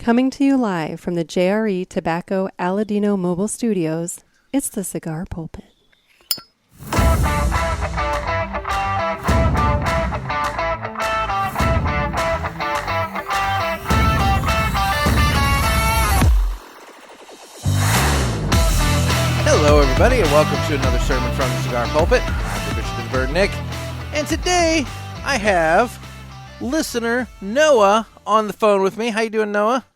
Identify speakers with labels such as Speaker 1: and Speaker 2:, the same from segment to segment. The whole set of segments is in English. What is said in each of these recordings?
Speaker 1: Coming to you live from the JRE Tobacco Aladino Mobile Studios, it's the Cigar Pulpit.
Speaker 2: Hello, everybody, and welcome to another sermon from the Cigar Pulpit. I'm the Bishop of the Bird, Nick, and today I have listener Noah on the phone with me. How you doing, Noah?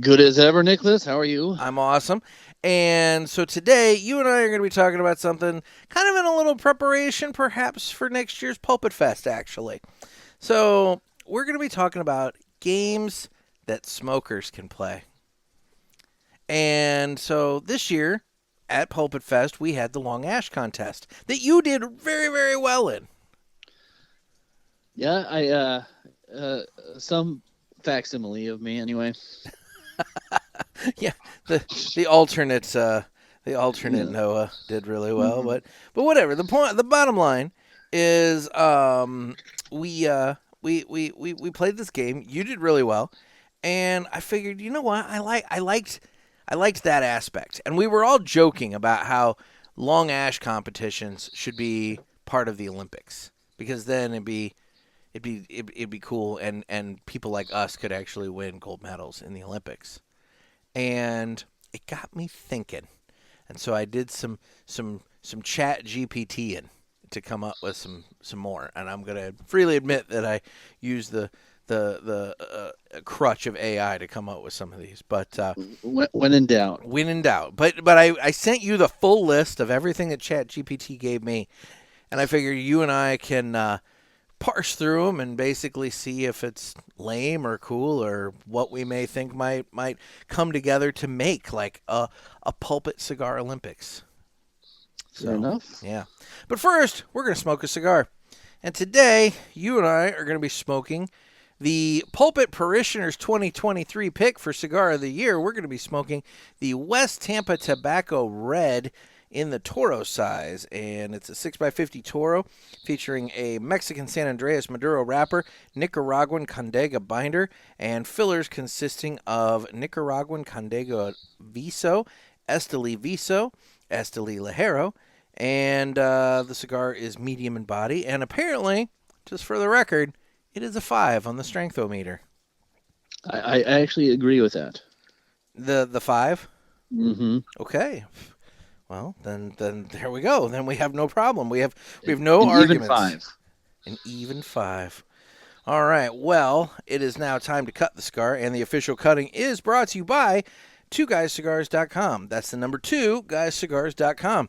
Speaker 3: Good as ever, Nicholas. How are you?
Speaker 2: I'm awesome. And so today, you and I are going to be talking about something kind of in a little preparation, perhaps, for next year's Pulpit Fest, actually. So we're going to be talking about games that smokers can play. And so this year, at Pulpit Fest, we had the Long Ash contest that you did very, very well in.
Speaker 3: Yeah, some facsimile of me anyway.
Speaker 2: Yeah, the alternate Noah did really well, but whatever. The bottom line is, we played this game. You did really well, and I figured, you know what, I liked that aspect, and we were all joking about how long ash competitions should be part of the Olympics, because then it'd be cool, and people like us could actually win gold medals in the Olympics. And it got me thinking, and so I did some chat GPTing to come up with some more, and I'm gonna freely admit that I used the crutch of AI to come up with some of these, but
Speaker 3: when in doubt.
Speaker 2: But I sent you the full list of everything that ChatGPT gave me, and I figured you and I can parse through them and basically see if it's lame or cool or what we may think might come together to make like a Pulpit Cigar Olympics.
Speaker 3: Fair enough.
Speaker 2: Yeah. But first, we're going to smoke a cigar. And today, you and I are going to be smoking the Pulpit Parishioners 2023 pick for Cigar of the Year. We're going to be smoking the West Tampa Tobacco Red in the Toro size, and it's a 6x50 Toro featuring a Mexican San Andreas Maduro wrapper, Nicaraguan Condega binder, and fillers consisting of Nicaraguan Condega Viso, Esteli Viso, Esteli Ligero, and the cigar is medium in body, and apparently, just for the record, it is a 5 on the strengthometer.
Speaker 3: I actually agree with that.
Speaker 2: The 5?
Speaker 3: Mm-hmm.
Speaker 2: Okay. Well, then there we go. Then we have no problem. We have no arguments. An even 5. All right. Well, it is now time to cut the cigar, and the official cutting is brought to you by 2guyscigars.com. That's the number 2, guyscigars.com.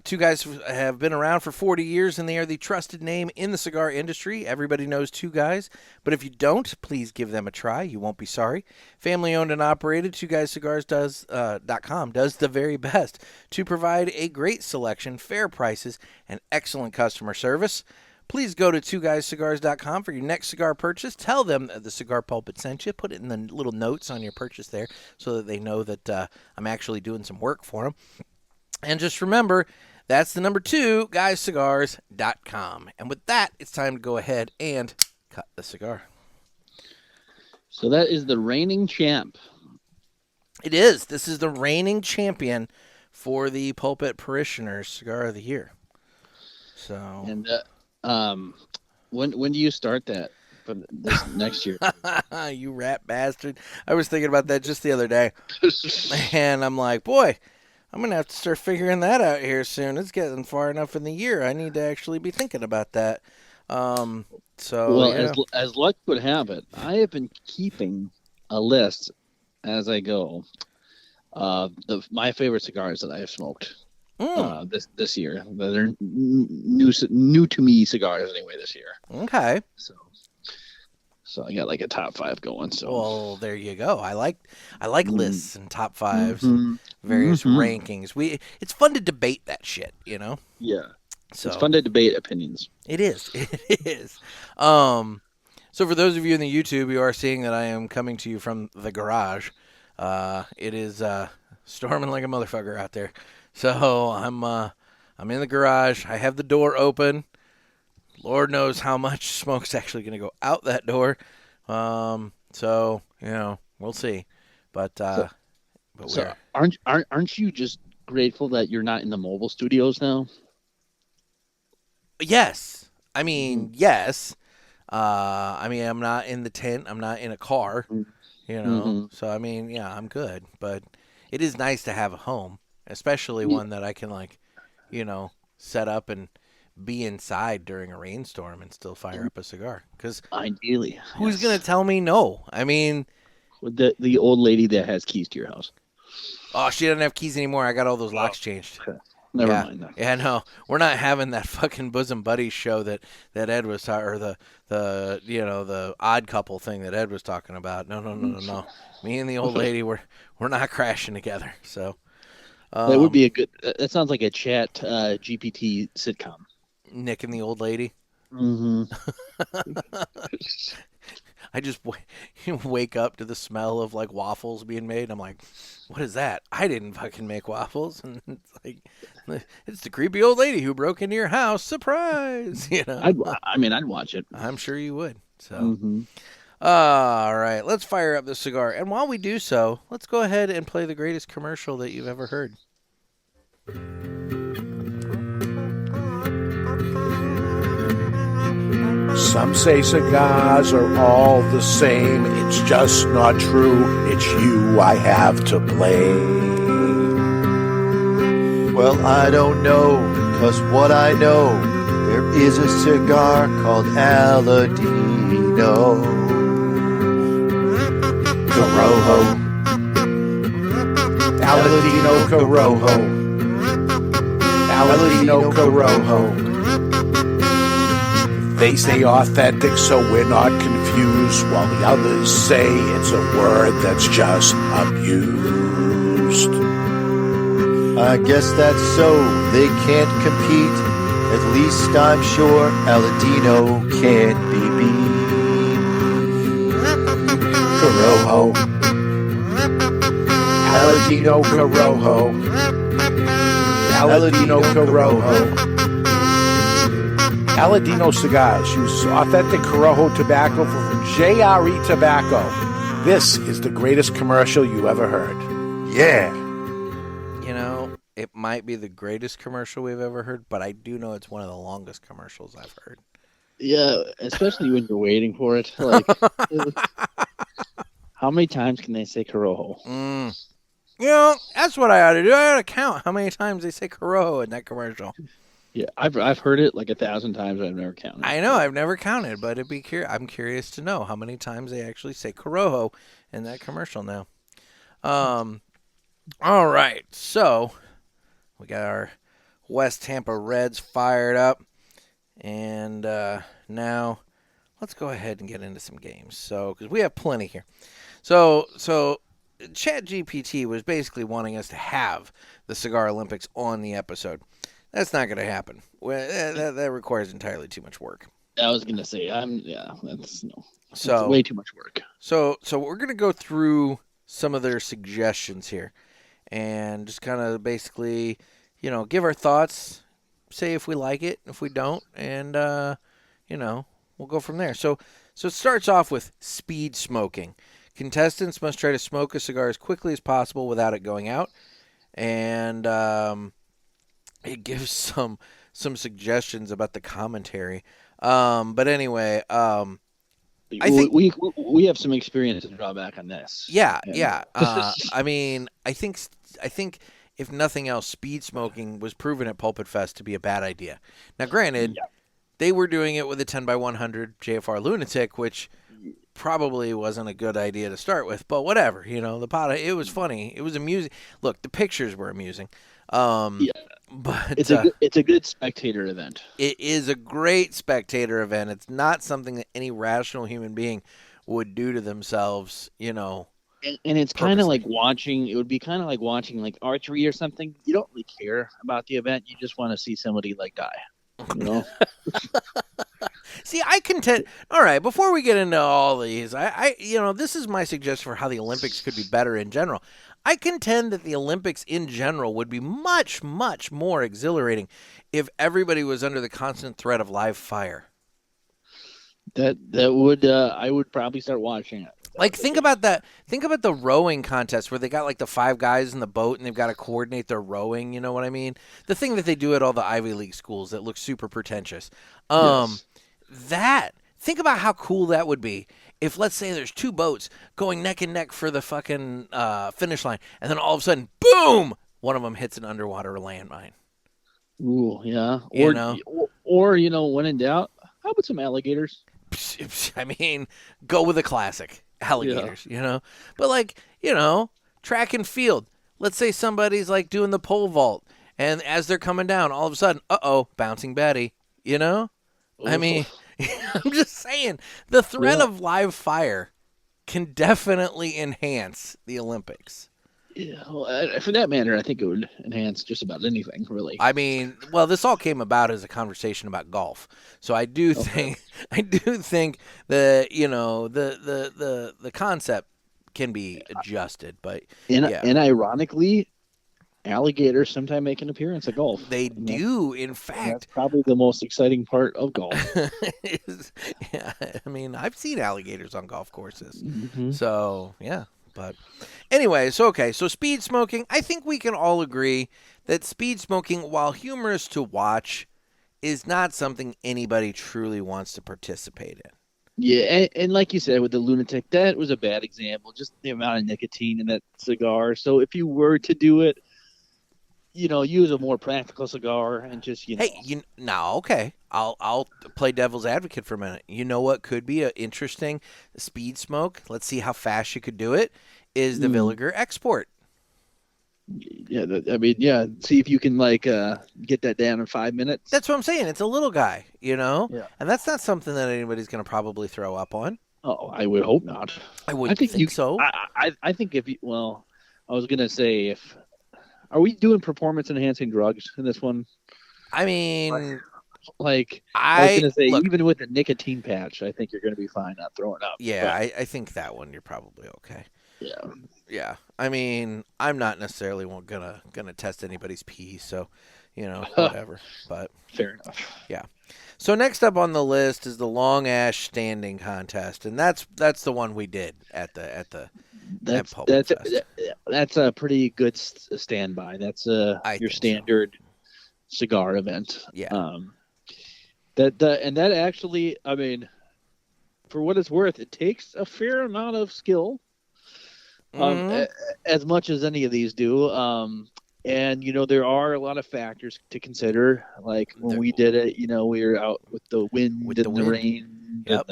Speaker 2: 2 Guys have been around for 40 years, and they are the trusted name in the cigar industry. Everybody knows 2 Guys, but if you don't, please give them a try. You won't be sorry. Family owned and operated, 2guyscigars.com does the very best to provide a great selection, fair prices, and excellent customer service. Please go to 2guyscigars.com for your next cigar purchase. Tell them the Cigar Pulpit sent you. Put it in the little notes on your purchase there so that they know that I'm actually doing some work for them. And just remember, that's the number 2, guyscigars.com. And with that, it's time to go ahead and cut the cigar.
Speaker 3: So that is the reigning champ.
Speaker 2: It is. This is the reigning champion for the Pulpit Parishioners Cigar of the Year. So,
Speaker 3: and when do you start that for this next year?
Speaker 2: You rat bastard. I was thinking about that just the other day. And I'm like, boy, I'm going to have to start figuring that out here soon. It's getting far enough in the year. I need to actually be thinking about that. As
Speaker 3: luck would have it, I have been keeping a list as I go of my favorite cigars that I have smoked this year. They're new to me cigars anyway this year.
Speaker 2: Okay.
Speaker 3: So I got like a top 5 going. So
Speaker 2: well, there you go. I like lists and top 5s, and various rankings. It's fun to debate that shit, you know.
Speaker 3: Yeah.
Speaker 2: So
Speaker 3: it's fun to debate opinions.
Speaker 2: It is. It is. So for those of you in the YouTube, you are seeing that I am coming to you from the garage. It is storming like a motherfucker out there. So I'm in the garage. I have the door open. Lord knows how much smoke's actually going to go out that door. So we'll see. But
Speaker 3: aren't you just grateful that you're not in the mobile studios now?
Speaker 2: Yes. I mean, yes. I'm not in the tent. I'm not in a car, So, I mean, yeah, I'm good. But it is nice to have a home, especially one that I can, set up and be inside during a rainstorm and still fire up a cigar. Because
Speaker 3: ideally,
Speaker 2: who's going to tell me no? I mean,
Speaker 3: the old lady that has keys to your house.
Speaker 2: Oh, she doesn't have keys anymore. I got all those locks changed.
Speaker 3: Okay. Never mind that.
Speaker 2: Yeah, no, we're not having that fucking bosom buddies show that Ed was talking, or the odd couple thing that Ed was talking about. No. Me and the old lady, we're not crashing together. So
Speaker 3: that would be a good. That sounds like a chat GPT sitcom.
Speaker 2: Nick and the old lady.
Speaker 3: Mm-hmm.
Speaker 2: I just wake up to the smell of like waffles being made. I'm like, what is that? I didn't fucking make waffles. And it's like, it's the creepy old lady who broke into your house. Surprise!
Speaker 3: I'd watch it.
Speaker 2: I'm sure you would. So, all right, let's fire up the cigar. And while we do so, let's go ahead and play the greatest commercial that you've ever heard.
Speaker 4: Some say cigars are all the same. It's just not true. It's you I have to blame.
Speaker 5: Well, I don't know, 'cause what I know, there is a cigar called Aladino Corojo.
Speaker 4: Aladino Corojo. Aladino Corojo. They say authentic, so we're not confused, while the others say it's a word that's just abused.
Speaker 5: I guess that's so, they can't compete. At least I'm sure Aladino can't be beat.
Speaker 4: Corojo. Aladino Corojo. Aladino Corojo. Aladino Cigars uses authentic Corojo tobacco from JRE Tobacco. This is the greatest commercial you ever heard. Yeah.
Speaker 2: It might be the greatest commercial we've ever heard, but I do know it's one of the longest commercials I've heard.
Speaker 3: Yeah, especially when you're waiting for it. Like, how many times can they say Corojo?
Speaker 2: That's what I ought to do. I ought to count how many times they say Corojo in that commercial.
Speaker 3: Yeah, I've heard it like 1,000 times. I've never counted.
Speaker 2: I know, I've never counted, but I'm curious to know how many times they actually say Corojo in that commercial now. All right, so we got our West Tampa Reds fired up, and now let's go ahead and get into some games. So, because we have plenty here. So ChatGPT was basically wanting us to have the Cigar Olympics on the episode. That's not going to happen. That requires entirely too much work.
Speaker 3: I was going to say, that's way too much work.
Speaker 2: So we're going to go through some of their suggestions here, and just kind of basically, give our thoughts, say if we like it, if we don't, and we'll go from there. So it starts off with speed smoking. Contestants must try to smoke a cigar as quickly as possible without it going out, and it gives some suggestions about the commentary. But anyway, I think
Speaker 3: we have some experience to draw back on this.
Speaker 2: Yeah. I mean, I think if nothing else, speed smoking was proven at Pulpit Fest to be a bad idea. Now, granted, they were doing it with a 10x100 JFR Lunatic, which probably wasn't a good idea to start with, but whatever. The pot. It was funny. It was amusing. Look, the pictures were amusing. But
Speaker 3: it's a good spectator event.
Speaker 2: It is a great spectator event. It's not something that any rational human being would do to themselves,
Speaker 3: And it's kind of like watching. It would be kind of like watching like archery or something. You don't really care about the event. You just want to see somebody like die.
Speaker 2: See, I contend. All right, before we get into all these, I this is my suggestion for how the Olympics could be better in general. I contend that the Olympics in general would be much, much more exhilarating if everybody was under the constant threat of live fire.
Speaker 3: That would I would probably start watching it.
Speaker 2: Like, think about that. Think about the rowing contest where they got like the 5 guys in the boat and they've got to coordinate their rowing. You know what I mean? The thing that they do at all the Ivy League schools that looks super pretentious.
Speaker 3: Yes.
Speaker 2: Think about how cool that would be if, let's say, there's 2 boats going neck and neck for the fucking finish line, and then all of a sudden, boom, one of them hits an underwater landmine.
Speaker 3: Ooh, yeah.
Speaker 2: Or
Speaker 3: when in doubt, how about some alligators?
Speaker 2: I mean, go with a classic, alligators, But, like, track and field. Let's say somebody's, like, doing the pole vault, and as they're coming down, all of a sudden, bouncing Betty, I mean, I'm just saying, the threat of live fire can definitely enhance the Olympics.
Speaker 3: Yeah, well, for that matter, I think it would enhance just about anything, really.
Speaker 2: I mean, well, this all came about as a conversation about golf, so I do think that the concept can be adjusted, but
Speaker 3: and ironically, alligators sometimes make an appearance at golf.
Speaker 2: They do, in fact.
Speaker 3: That's probably the most exciting part of golf.
Speaker 2: Yeah, I mean, I've seen alligators on golf courses,
Speaker 3: Mm-hmm.
Speaker 2: so yeah. But anyway, so speed smoking, I think we can all agree that speed smoking, while humorous to watch, is not something anybody truly wants to participate in.
Speaker 3: Yeah, and like you said with the lunatic, that was a bad example, just the amount of nicotine in that cigar. So if you were to do it, use a more practical cigar and just,
Speaker 2: Hey, okay. I'll play devil's advocate for a minute. You know what could be an interesting speed smoke? Let's see how fast you could do it. Is the Villiger Export?
Speaker 3: Yeah, see if you can get that down in 5 minutes.
Speaker 2: That's what I'm saying. It's a little guy,
Speaker 3: Yeah.
Speaker 2: and that's not something that anybody's going to probably throw up on.
Speaker 3: Oh, I would hope not.
Speaker 2: I wouldn't think so.
Speaker 3: I think I was going to say are we doing performance enhancing drugs in this one?
Speaker 2: I mean,
Speaker 3: I was going to say, even with the nicotine patch, I think you're going to be fine not throwing up.
Speaker 2: Yeah, I think that one you're probably okay.
Speaker 3: Yeah.
Speaker 2: Yeah. I mean, I'm not necessarily gonna test anybody's pee, so whatever. But
Speaker 3: fair enough.
Speaker 2: Yeah. So next up on the list is the long ash standing contest, and that's the one we did at Pulpit Fest.
Speaker 3: That's a pretty good standby. That's your standard cigar event.
Speaker 2: Yeah.
Speaker 3: That actually, I mean, for what it's worth, it takes a fair amount of skill, as much as any of these do. And there are a lot of factors to consider. Like when we did it, we were out with the wind and the rain,
Speaker 2: yep,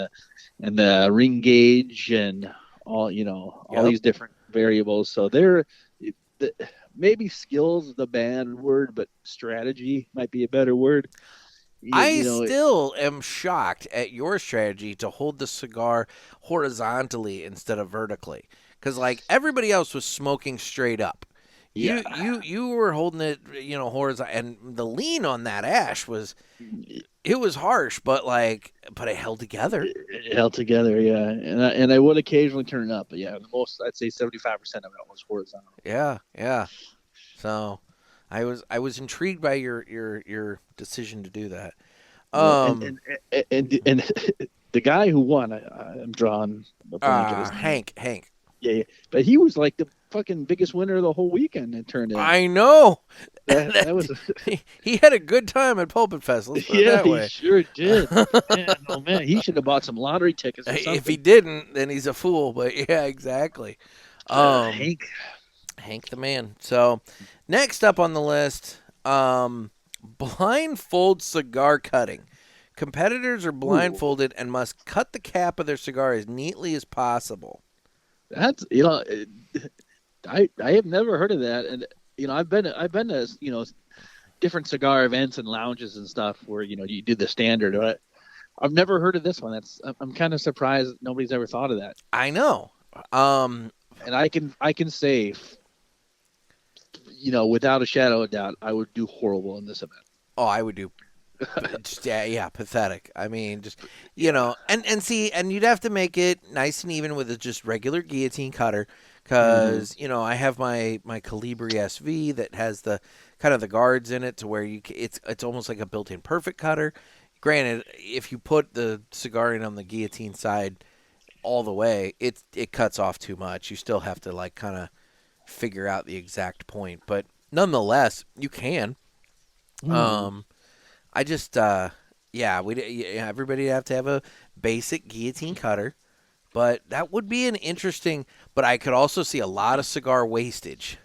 Speaker 3: and the ring gauge and all these different variables. So maybe skill's the bad word, but strategy might be a better word.
Speaker 2: I still am shocked at your strategy to hold the cigar horizontally instead of vertically, because everybody else was smoking straight up.
Speaker 3: Yeah.
Speaker 2: You were holding it, horizontal, and the lean on that ash was harsh, but it held together.
Speaker 3: It held together, yeah. And I would occasionally turn it up, but yeah, the most, I'd say 75% of it was horizontal.
Speaker 2: Yeah. So I was intrigued by your decision to do that.
Speaker 3: And the guy who won, I'm drawing a blank of his name.
Speaker 2: Hank.
Speaker 3: Yeah, but he was the fucking biggest winner of the whole weekend. It turned out.
Speaker 2: I know.
Speaker 3: That was.
Speaker 2: He had a good time at Pulpit Fest. Let's put it that way.
Speaker 3: He sure did. Man, he should have bought some lottery tickets or something.
Speaker 2: If he didn't, then he's a fool. But yeah, exactly.
Speaker 3: Hank
Speaker 2: the man. So next up on the list, blindfold cigar cutting. Competitors are blindfolded and must cut the cap of their cigar as neatly as possible.
Speaker 3: That's I have never heard of that, and I've been to different cigar events and lounges and stuff where you do the standard, but I've never heard of this one. I'm kind of surprised nobody's ever thought of that.
Speaker 2: I know,
Speaker 3: and I can say, without a shadow of doubt, I would do horrible in this event.
Speaker 2: Oh, I would do. Yeah, pathetic. I mean, just and you'd have to make it nice and even with a just regular guillotine cutter, because I have my Calibri SV that has the kind of the guards in it to where it's almost like a built-in perfect cutter. Granted, if you put the cigar in on the guillotine side, all the way, it cuts off too much. You still have to like kind of figure out the exact point, but nonetheless, you can. I just everybody have to have a basic guillotine cutter, but that would be an interesting. But I could also see a lot of cigar wastage.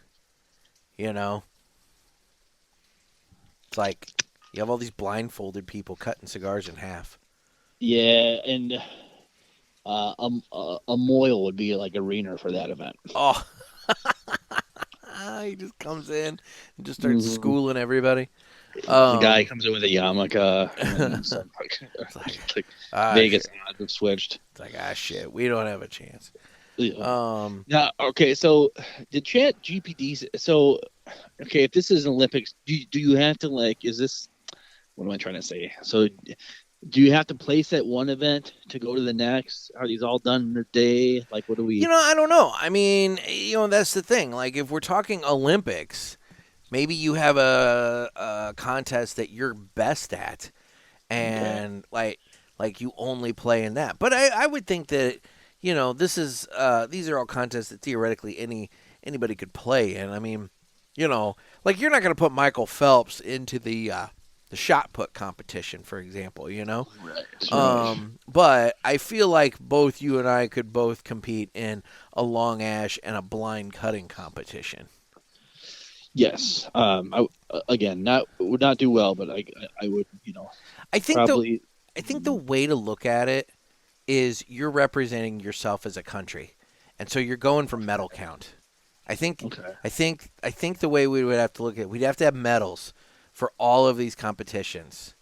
Speaker 2: You know, it's like you have all these blindfolded people cutting cigars in half.
Speaker 3: Yeah, and a moil would be like a arena for that event.
Speaker 2: Oh, he just comes in and just starts schooling everybody.
Speaker 3: The guy comes in with a yarmulke. Vegas odds have switched.
Speaker 2: It's like, shit, we don't have a chance.
Speaker 3: Yeah. Now, okay, so the chat GPDs. So, okay, if this is an Olympics, do you have to like? Is this? What am I trying to say? So, do you have to place at one event to go to the next? Are these all done in a day? Like, what do we?
Speaker 2: I don't know. I mean, that's the thing. Like, if we're talking Olympics, maybe you have a contest that you're best at, and like you only play in that. But I would think that this is these are all contests that theoretically anybody could play in. I mean, like you're not going to put Michael Phelps into the shot put competition, for example.
Speaker 3: Right.
Speaker 2: But I feel like both you and I could both compete in a long ash and a blind cutting competition.
Speaker 3: Yes. I would not do well, but I would,
Speaker 2: I think
Speaker 3: probably.
Speaker 2: I think the way to look at it is you're representing yourself as a country, and so you're going for medal count. I think the way we would have to look at it, we'd have to have medals for all of these competitions,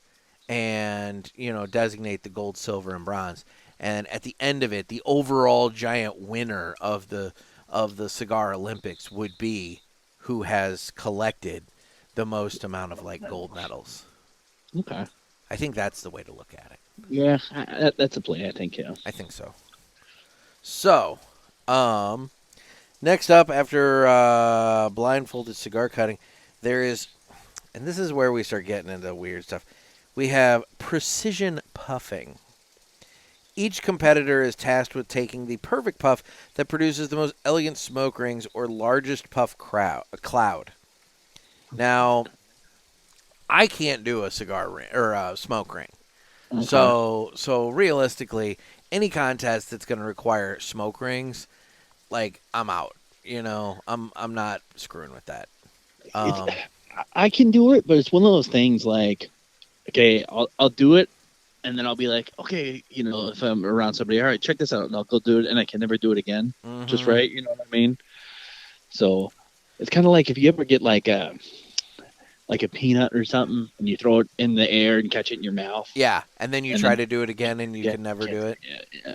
Speaker 2: and designate the gold, silver, and bronze. And at the end of it, the overall giant winner of the Cigar Olympics would be who has collected the most amount of like gold medals.
Speaker 3: Okay.
Speaker 2: I think that's the way to look at it.
Speaker 3: Yeah, that's a play, I think, yeah.
Speaker 2: I think so. So, next up after blindfolded cigar cutting, there is, and this is where we start getting into weird stuff, we have precision puffing. Each competitor is tasked with taking the perfect puff that produces the most elegant smoke rings or largest puff cloud. Now, I can't do a cigar ring or a smoke ring. Okay. So realistically, any contest that's going to require smoke rings, like I'm out. I'm not screwing with that.
Speaker 3: I can do it, but it's one of those things like, okay, I'll do it. And then I'll be like, okay, if I'm around somebody, all right, check this out. And I'll go do it, and I can never do it again. Mm-hmm. Just right, you know what I mean? So it's kind of like if you ever get like a peanut or something, and you throw it in the air and catch it in your mouth.
Speaker 2: Yeah, and then you try to do it again, and you can never do it.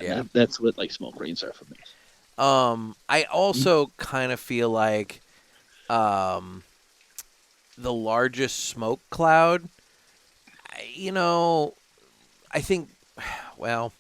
Speaker 3: Yeah. That's what like smoke rings are for me.
Speaker 2: I also kind of feel like the largest smoke cloud, I think, well,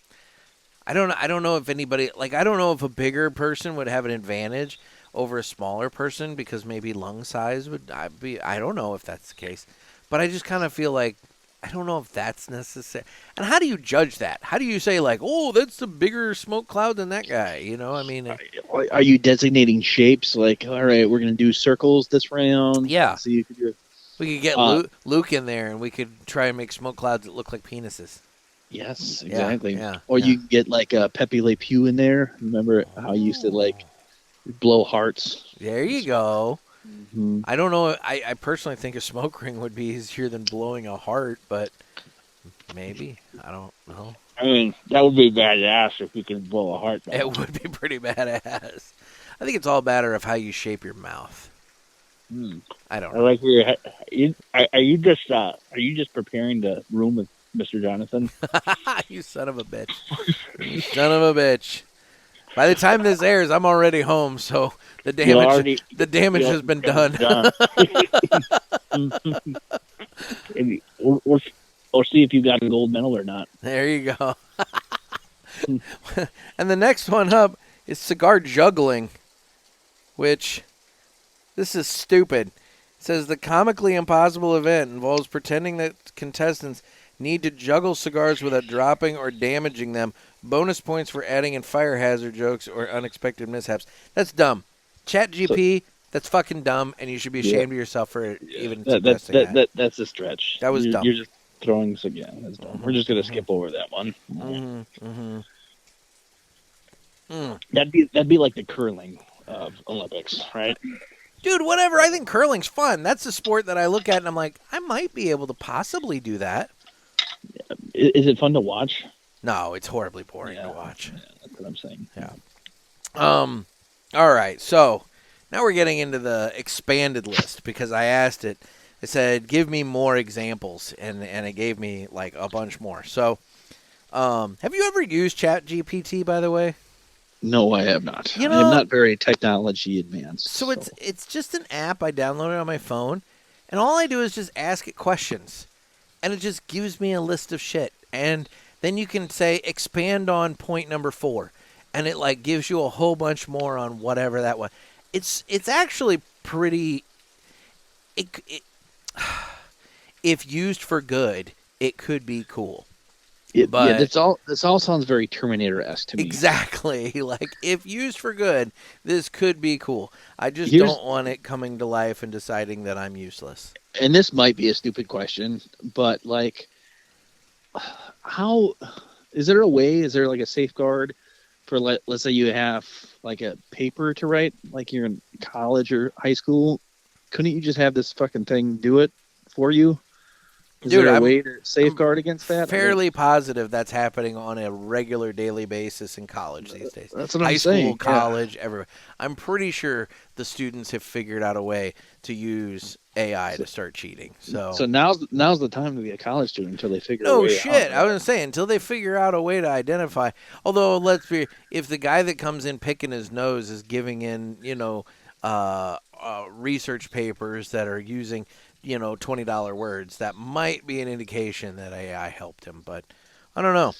Speaker 2: I don't know if anybody, like, I don't know if a bigger person would have an advantage over a smaller person because maybe lung size would be, I don't know if that's the case. But I just kind of feel like, I don't know if that's necessary. And how do you judge that? How do you say, like, oh, that's a bigger smoke cloud than that guy? I mean.
Speaker 3: Are you designating shapes? Like, all right, we're going to do circles this round.
Speaker 2: Yeah.
Speaker 3: So you could do.
Speaker 2: We could get Luke in there, and we could try and make smoke clouds that look like penises.
Speaker 3: Yes, exactly.
Speaker 2: Yeah,
Speaker 3: or you get like a Pepe Le Pew in there. Remember how you used to like blow hearts?
Speaker 2: There you go.
Speaker 3: Mm-hmm.
Speaker 2: I don't know. I personally think a smoke ring would be easier than blowing a heart, but maybe. I don't know.
Speaker 3: I mean, that would be badass if you could blow a heart.
Speaker 2: It would be pretty badass. I think it's all a matter of how you shape your mouth. I don't know.
Speaker 3: I like where are you just preparing the room with Mr. Jonathan?
Speaker 2: You son of a bitch. You son of a bitch. By the time this airs, I'm already home, so the damage has been done.
Speaker 3: We'll see if you got a gold medal or not.
Speaker 2: There you go. And the next one up is cigar juggling, which this is stupid. It says the comically impossible event involves pretending that contestants need to juggle cigars without dropping or damaging them Bonus points for adding in fire hazard jokes or unexpected mishaps. That's dumb. ChatGPT, that's fucking dumb, and you should be ashamed of yourself for even suggesting that.
Speaker 3: That's a stretch.
Speaker 2: That was dumb.
Speaker 3: You're just throwing us again. That's dumb. We're just going to skip over that one. That'd be like the curling of Olympics, right?
Speaker 2: Dude, whatever. I think curling's fun. That's a sport that I look at and I'm like, I might be able to possibly do that.
Speaker 3: Is it fun to watch?
Speaker 2: No, it's horribly boring to watch.
Speaker 3: Yeah, that's what I'm saying.
Speaker 2: Yeah. All right. So now we're getting into the expanded list because I asked it. It said, give me more examples, and it gave me like a bunch more. So have you ever used ChatGPT, by the way?
Speaker 3: No, I have not. I'm not very technology advanced.
Speaker 2: So it's just an app I downloaded on my phone, and all I do is just ask it questions, and it just gives me a list of shit. And then you can say, expand on point number 4, and it like gives you a whole bunch more on whatever that was. It's actually pretty. If used for good, it could be cool.
Speaker 3: This all sounds very Terminator-esque to me.
Speaker 2: Exactly. Like, if used for good, this could be cool. I just don't want it coming to life and deciding that I'm useless.
Speaker 3: And this might be a stupid question, but, like, how... Is there like a safeguard for, let's say you have, like, a paper to write, like you're in college or high school? Couldn't you just have this fucking thing do it for you? Is there a way to safeguard against that?
Speaker 2: Fairly positive that's happening on a regular daily basis in college these days.
Speaker 3: That's what I'm saying.
Speaker 2: High school, college, everywhere. I'm pretty sure the students have figured out a way to use AI to start cheating. So
Speaker 3: now's the time to be a college student until they figure out.
Speaker 2: No shit. I was going to say, until they figure out a way to identify. Although, if the guy that comes in picking his nose is giving in, research papers that are using, $20 words, that might be an indication that AI helped him, but I don't know.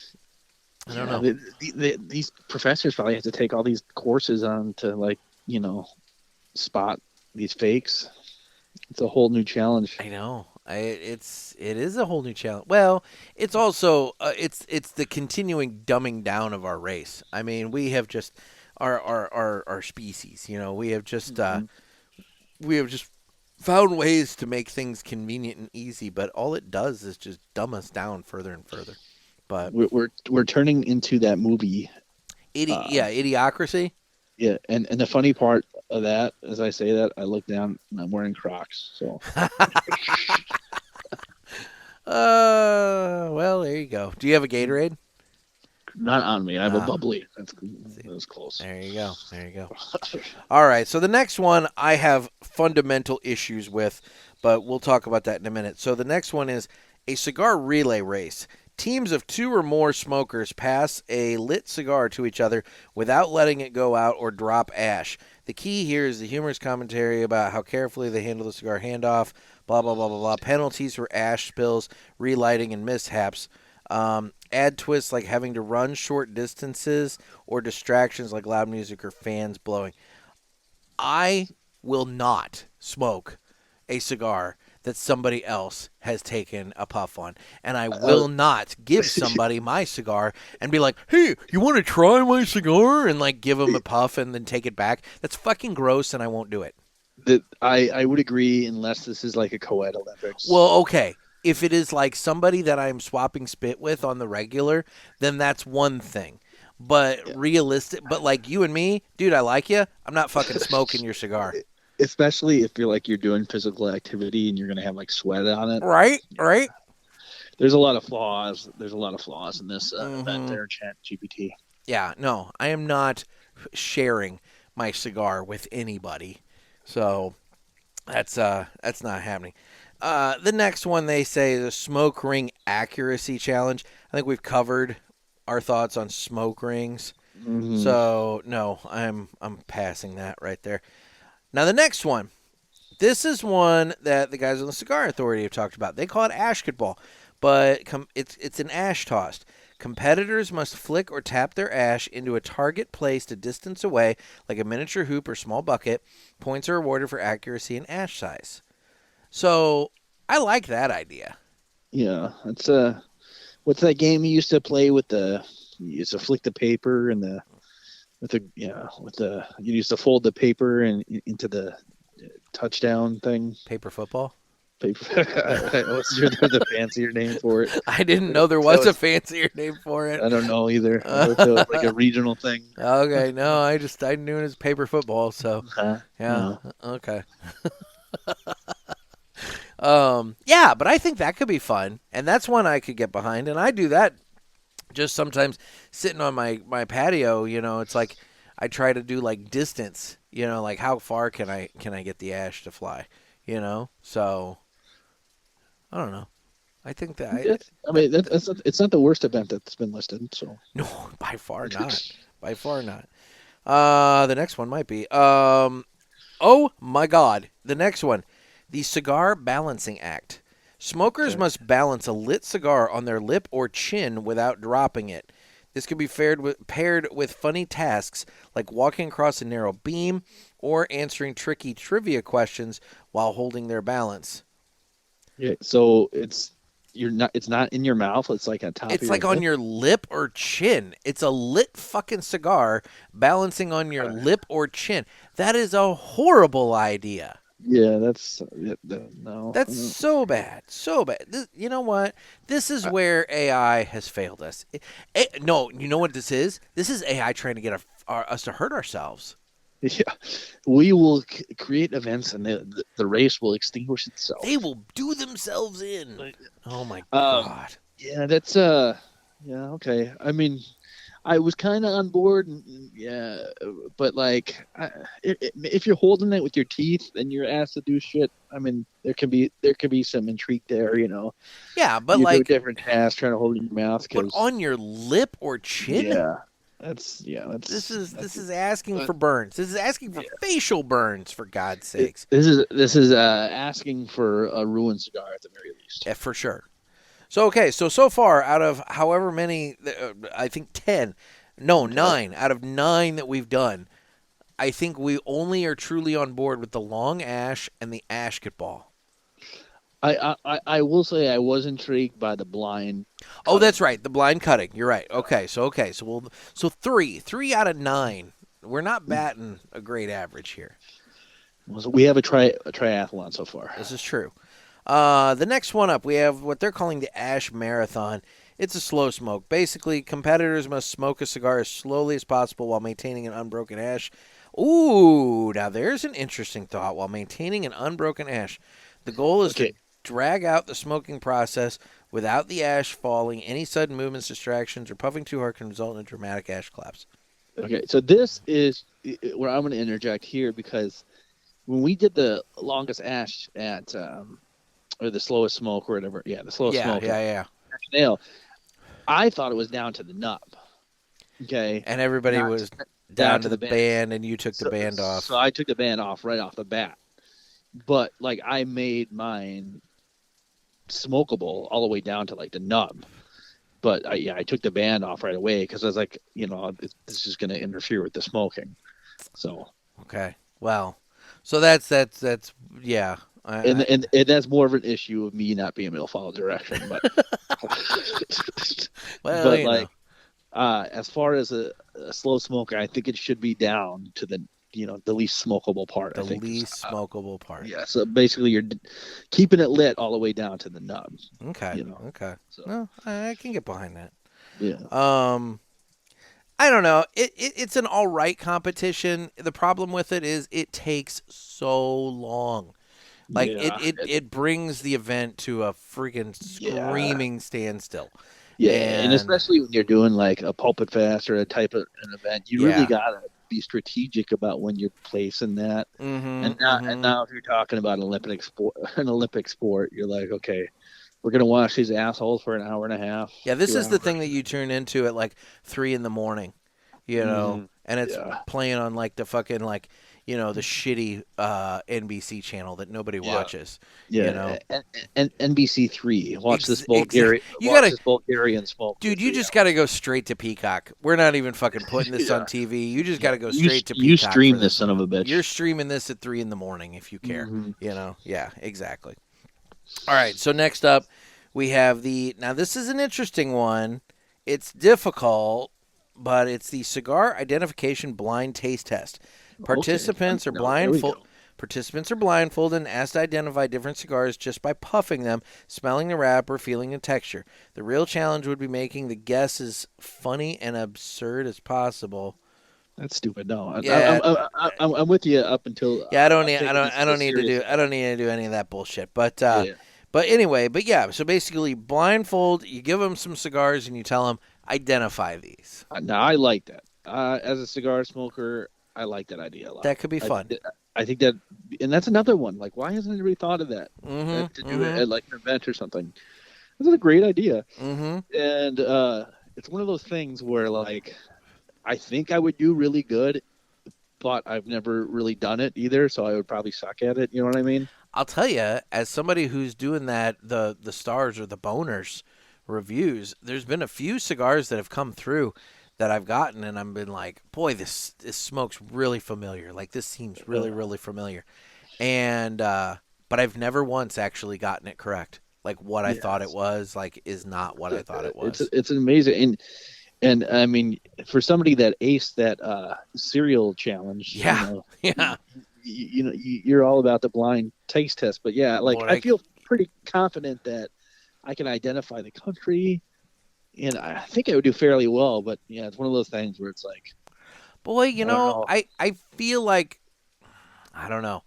Speaker 3: These professors probably have to take all these courses on to spot these fakes. It's a whole new challenge.
Speaker 2: I know. It is a whole new challenge. Well, it's also it's the continuing dumbing down of our race. I mean, we have just our species. We have just found ways to make things convenient and easy, but all it does is just dumb us down further and further. But
Speaker 3: we're turning into that movie.
Speaker 2: Idiocracy.
Speaker 3: Yeah, and the funny part of that, as I say that, I look down and I'm wearing Crocs. So.
Speaker 2: Well, there you go. Do you have a Gatorade?
Speaker 3: Not on me. I have a bubbly. That was close.
Speaker 2: There you go. All right. So the next one I have fundamental issues with, but we'll talk about that in a minute. So the next one is a cigar relay race. Teams of 2 or more smokers pass a lit cigar to each other without letting it go out or drop ash. The key here is the humorous commentary about how carefully they handle the cigar handoff, blah, blah, blah, blah, blah. Penalties for ash spills, relighting, and mishaps. Add twists like having to run short distances or distractions like loud music or fans blowing. I will not smoke a cigar that somebody else has taken a puff on. And I will not give somebody my cigar and be like, hey, you want to try my cigar? And like give them a puff and then take it back. That's fucking gross and I won't do it.
Speaker 3: I would agree unless this is like a co-ed Olympics.
Speaker 2: Well, okay. If it is like somebody that I'm swapping spit with on the regular, then that's one thing. But realistic, but like you and me, dude, I like you. I'm not fucking smoking your cigar.
Speaker 3: Especially if you're doing physical activity and you're going to have like sweat on it.
Speaker 2: Right.
Speaker 3: There's a lot of flaws. There's a lot of flaws in this event there, ChatGPT.
Speaker 2: Yeah, no, I am not sharing my cigar with anybody. So that's not happening. The next one they say is a smoke ring accuracy challenge. I think we've covered our thoughts on smoke rings. Mm-hmm. So no, I'm passing that right there. Now the next one, this is one that the guys on the Cigar Authority have talked about. They call it ashketball, but it's an ash toss. Competitors must flick or tap their ash into a target placed a distance away, like a miniature hoop or small bucket. Points are awarded for accuracy and ash size. So I like that idea.
Speaker 3: Yeah, it's what's that game you used to play with the you used to flick the paper and you used to fold the paper and into the touchdown thing.
Speaker 2: Paper football.
Speaker 3: Paper. What's the fancier name for it?
Speaker 2: I didn't know there was a fancier name for it.
Speaker 3: I don't know either. I thought that was like a regional thing.
Speaker 2: Okay, no, I knew it was paper football. So yeah, okay. Yeah, but I think that could be fun, and that's one I could get behind, and I do that just sometimes sitting on my patio. It's like I try to do like distance. Like how far can I get the ash to fly? So I don't know. I think that
Speaker 3: it's not the worst event that's been listed. So
Speaker 2: no, by far not. By far not. The next one might be. Oh my God, the next one, the Cigar Balancing Act. Smokers must balance a lit cigar on their lip or chin without dropping it. This can be paired with funny tasks like walking across a narrow beam or answering tricky trivia questions while holding their balance.
Speaker 3: Yeah, so it's not in your mouth. It's like on top.
Speaker 2: It's like on your lip or chin. It's a lit fucking cigar balancing on your lip or chin. That is a horrible idea.
Speaker 3: Yeah, that's
Speaker 2: so bad, so bad. You know what? This is where AI has failed us. No, you know what this is? This is AI trying to get us to hurt ourselves.
Speaker 3: Yeah, we will create events, and the race will extinguish itself.
Speaker 2: They will do themselves in. Oh my God.
Speaker 3: Yeah, that's okay. I mean, I was kind of on board, but like, if you're holding it with your teeth and you're asked to do shit, I mean, there could be some intrigue there,
Speaker 2: Yeah, but
Speaker 3: you
Speaker 2: like
Speaker 3: do different tasks trying to hold it in your mouth.
Speaker 2: But on your lip or chin?
Speaker 3: Yeah.
Speaker 2: This is asking for burns. This is asking for facial burns, for God's sakes.
Speaker 3: This is asking for a ruined cigar at the very least.
Speaker 2: Yeah, for sure. So so far out of however many, I think 9 out of 9 that we've done, I think we only are truly on board with the long ash and the ashket ball.
Speaker 3: I will say I was intrigued by the blind.
Speaker 2: Oh, that's right, the blind cutting. You're right. Okay, so 3 out of 9. We're not batting a great average here.
Speaker 3: So we have a triathlon so far.
Speaker 2: This is true. The next one up, we have what they're calling the Ash Marathon. It's a slow smoke. Basically, competitors must smoke a cigar as slowly as possible while maintaining an unbroken ash. Ooh, now there's an interesting thought. While maintaining an unbroken ash, the goal is to drag out the smoking process without the ash falling. Any sudden movements, distractions, or puffing too hard can result in a dramatic ash collapse.
Speaker 3: Okay, so this is where I'm going to interject here, because when we did the longest ash at or the slowest smoke or whatever, the slowest smoke. Nail, I thought it was down to the nub. Okay,
Speaker 2: and everybody was down to the band, and you took the band off.
Speaker 3: So I took the band off right off the bat, but like I made mine smokable all the way down to like the nub. But I took the band off right away because I was like, this is going to interfere with the smoking. So
Speaker 2: okay, well, so that's yeah.
Speaker 3: And that's more of an issue of me not being able to follow direction, but
Speaker 2: well,
Speaker 3: as far as a slow smoker, I think it should be down to the least smokable part.
Speaker 2: The least smokable part.
Speaker 3: Yeah. So basically, you're keeping it lit all the way down to the nub.
Speaker 2: Okay. Okay. So. No, I can get behind that.
Speaker 3: Yeah.
Speaker 2: I don't know. It's an all right competition. The problem with it is it takes so long. Like it brings the event to a freaking screaming standstill.
Speaker 3: Yeah, and especially when you're doing like a pulpit fest or a type of an event, you really gotta be strategic about when you're placing that.
Speaker 2: Mm-hmm,
Speaker 3: and now if you're talking about an Olympic sport, you're like, okay, we're gonna watch these assholes for an hour and a half.
Speaker 2: Yeah, this is the thing that you turn into at like 3 a.m, and it's playing on like the fucking like. The shitty NBC channel that nobody watches.
Speaker 3: Yeah, and NBC3. Watch this Bulgarian. This Bulgarian smoke.
Speaker 2: Dude, you just got to go straight to Peacock. We're not even fucking putting this on TV. You just got to go straight to Peacock.
Speaker 3: You stream this son of a bitch.
Speaker 2: You're streaming this at 3 a.m. if you care. Mm-hmm. Yeah, exactly. All right, so next up we have now this is an interesting one. It's difficult, but it's the cigar identification blind taste test. Participants are blindfolded. Participants are blindfolded and asked to identify different cigars just by puffing them, smelling the wrapper, feeling the texture. The real challenge would be making the guess as funny and absurd as possible.
Speaker 3: That's stupid. No,
Speaker 2: Yeah.
Speaker 3: I'm with you up until.
Speaker 2: Yeah, I don't need to do any of that bullshit. But anyway, so basically, blindfold. You give them some cigars and you tell them identify these.
Speaker 3: Now I like that. As a cigar smoker, I like that idea a lot.
Speaker 2: That could be fun.
Speaker 3: I think that, and that's another one. Like, why hasn't anybody thought of that? To do it at like an event or something. That's a great idea. And it's one of those things where, like, I think I would do really good, but I've never really done it either, so I would probably suck at it. You know what I mean?
Speaker 2: I'll tell you, as somebody who's doing that, the stars or the boners reviews, there's been a few cigars that have come through that I've gotten, and I've been like, boy, this smoke's really familiar. Like, this seems really, really familiar. And but I've never once actually gotten it correct. Like, what I thought it was, like, is not what I thought it was.
Speaker 3: It's amazing. And I mean, for somebody that aced that cereal challenge, you're all about the blind taste test. But yeah, like, I feel pretty confident that I can identify the country, and I think I would do fairly well. But yeah, it's one of those things where it's like,
Speaker 2: boy, I feel like, I don't know.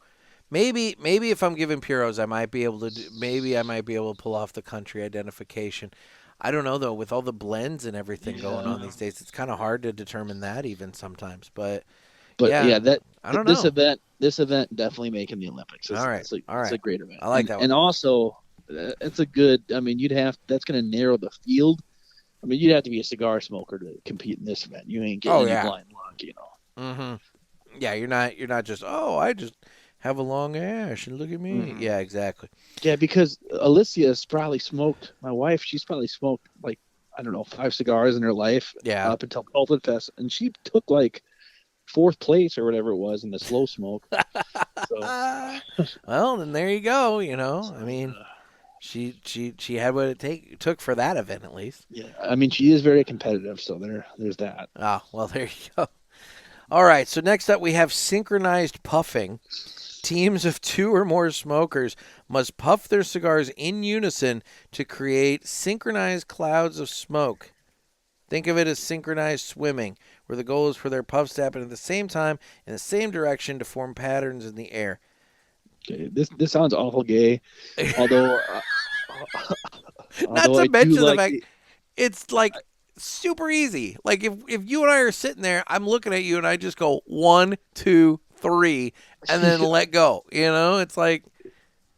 Speaker 2: Maybe if I'm giving puros, I might be able to pull off the country identification. I don't know, though, with all the blends and everything going on these days, it's kind of hard to determine that even sometimes. But I don't know. This event definitely making the Olympics. All right. It's a great event.
Speaker 3: I like that one. And also, it's a good, I mean, that's going to narrow the field. I mean, you'd have to be a cigar smoker to compete in this event. You ain't getting any blind luck, you know.
Speaker 2: Mm-hmm. Yeah, you're not just, I just have a long ash and look at me. Mm-hmm. Yeah, exactly.
Speaker 3: Yeah, because Alicia's probably smoked, my wife, she's probably smoked, like, I don't know, 5 cigars in her life up until Pulpit Fest. And she took, like, 4th place or whatever it was in the slow smoke.
Speaker 2: Well, then there you go, you know. I mean, she had what it took for that event, at least.
Speaker 3: Yeah, I mean, she is very competitive, so there's that.
Speaker 2: Oh, well, there you go. All right, so next up we have synchronized puffing. Teams of 2 or more smokers must puff their cigars in unison to create synchronized clouds of smoke. Think of it as synchronized swimming, where the goal is for their puffs to happen at the same time in the same direction to form patterns in the air.
Speaker 3: Okay, this sounds awful gay, although
Speaker 2: not to mention the fact it's like super easy. Like if you and I are sitting there, I'm looking at you and I just go 1, 2, 3, and then let go. You know, it's like,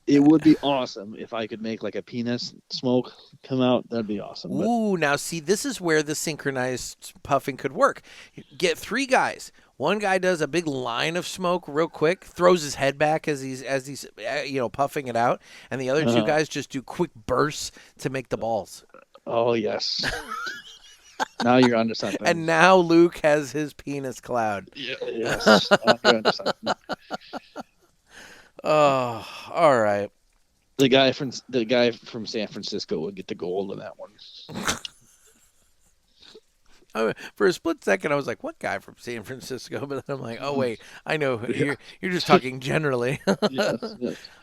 Speaker 3: it would be awesome if I could make like a penis smoke come out. That'd be awesome.
Speaker 2: Ooh, now see, this is where the synchronized puffing could work. Get 3 guys. One guy does a big line of smoke real quick, throws his head back as he's puffing it out, and the other 2 guys just do quick bursts to make the balls.
Speaker 3: Oh yes. Now you're onto something.
Speaker 2: And now Luke has his penis cloud.
Speaker 3: Yeah, yes. Now you're onto something.
Speaker 2: Oh, all right.
Speaker 3: The guy from San Francisco would get the gold in that one.
Speaker 2: For a split second, I was like, "What guy from San Francisco?" But I'm like, "Oh wait, I know. You're just talking generally."
Speaker 3: Yes.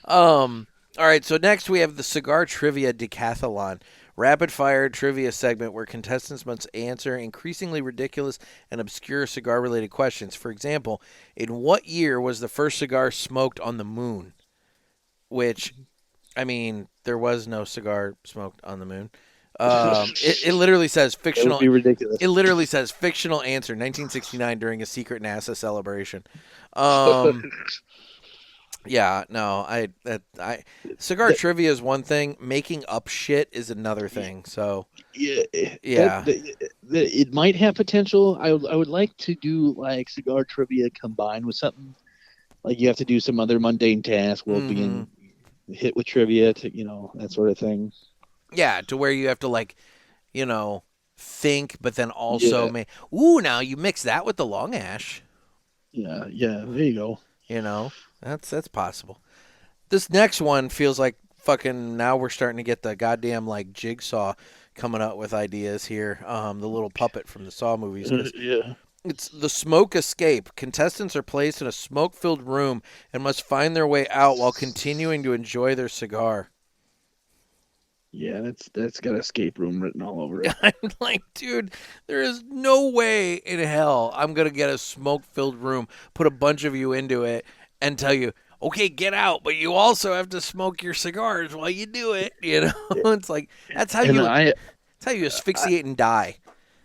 Speaker 2: All right. So next we have the Cigar Trivia Decathlon. Rapid-fire trivia segment where contestants must answer increasingly ridiculous and obscure cigar-related questions. For example, in what year was the first cigar smoked on the moon? Which, I mean, there was no cigar smoked on the moon. It literally says fictional.
Speaker 3: That would be ridiculous.
Speaker 2: It literally says fictional answer, 1969 during a secret NASA celebration. Yeah, no, cigar trivia is one thing. Making up shit is another thing. So
Speaker 3: yeah, it might have potential. I would like to do like cigar trivia combined with something like you have to do some other mundane task while being hit with trivia to that sort of thing.
Speaker 2: Yeah, to where you have to like, think, but then also now you mix that with the long ash.
Speaker 3: Yeah, there you go.
Speaker 2: That's possible. This next one feels like fucking, now we're starting to get the goddamn like jigsaw coming up with ideas here. The little puppet from the Saw movies. 'Cause
Speaker 3: Yeah.
Speaker 2: it's the smoke escape. Contestants are placed in a smoke-filled room and must find their way out while continuing to enjoy their cigar.
Speaker 3: Yeah, that's got escape room written all over it.
Speaker 2: I'm like, dude, there is no way in hell I'm going to get a smoke-filled room, put a bunch of you into it, and tell you, okay, get out, but you also have to smoke your cigars while you do it. You know, it's like, that's how you asphyxiate and die.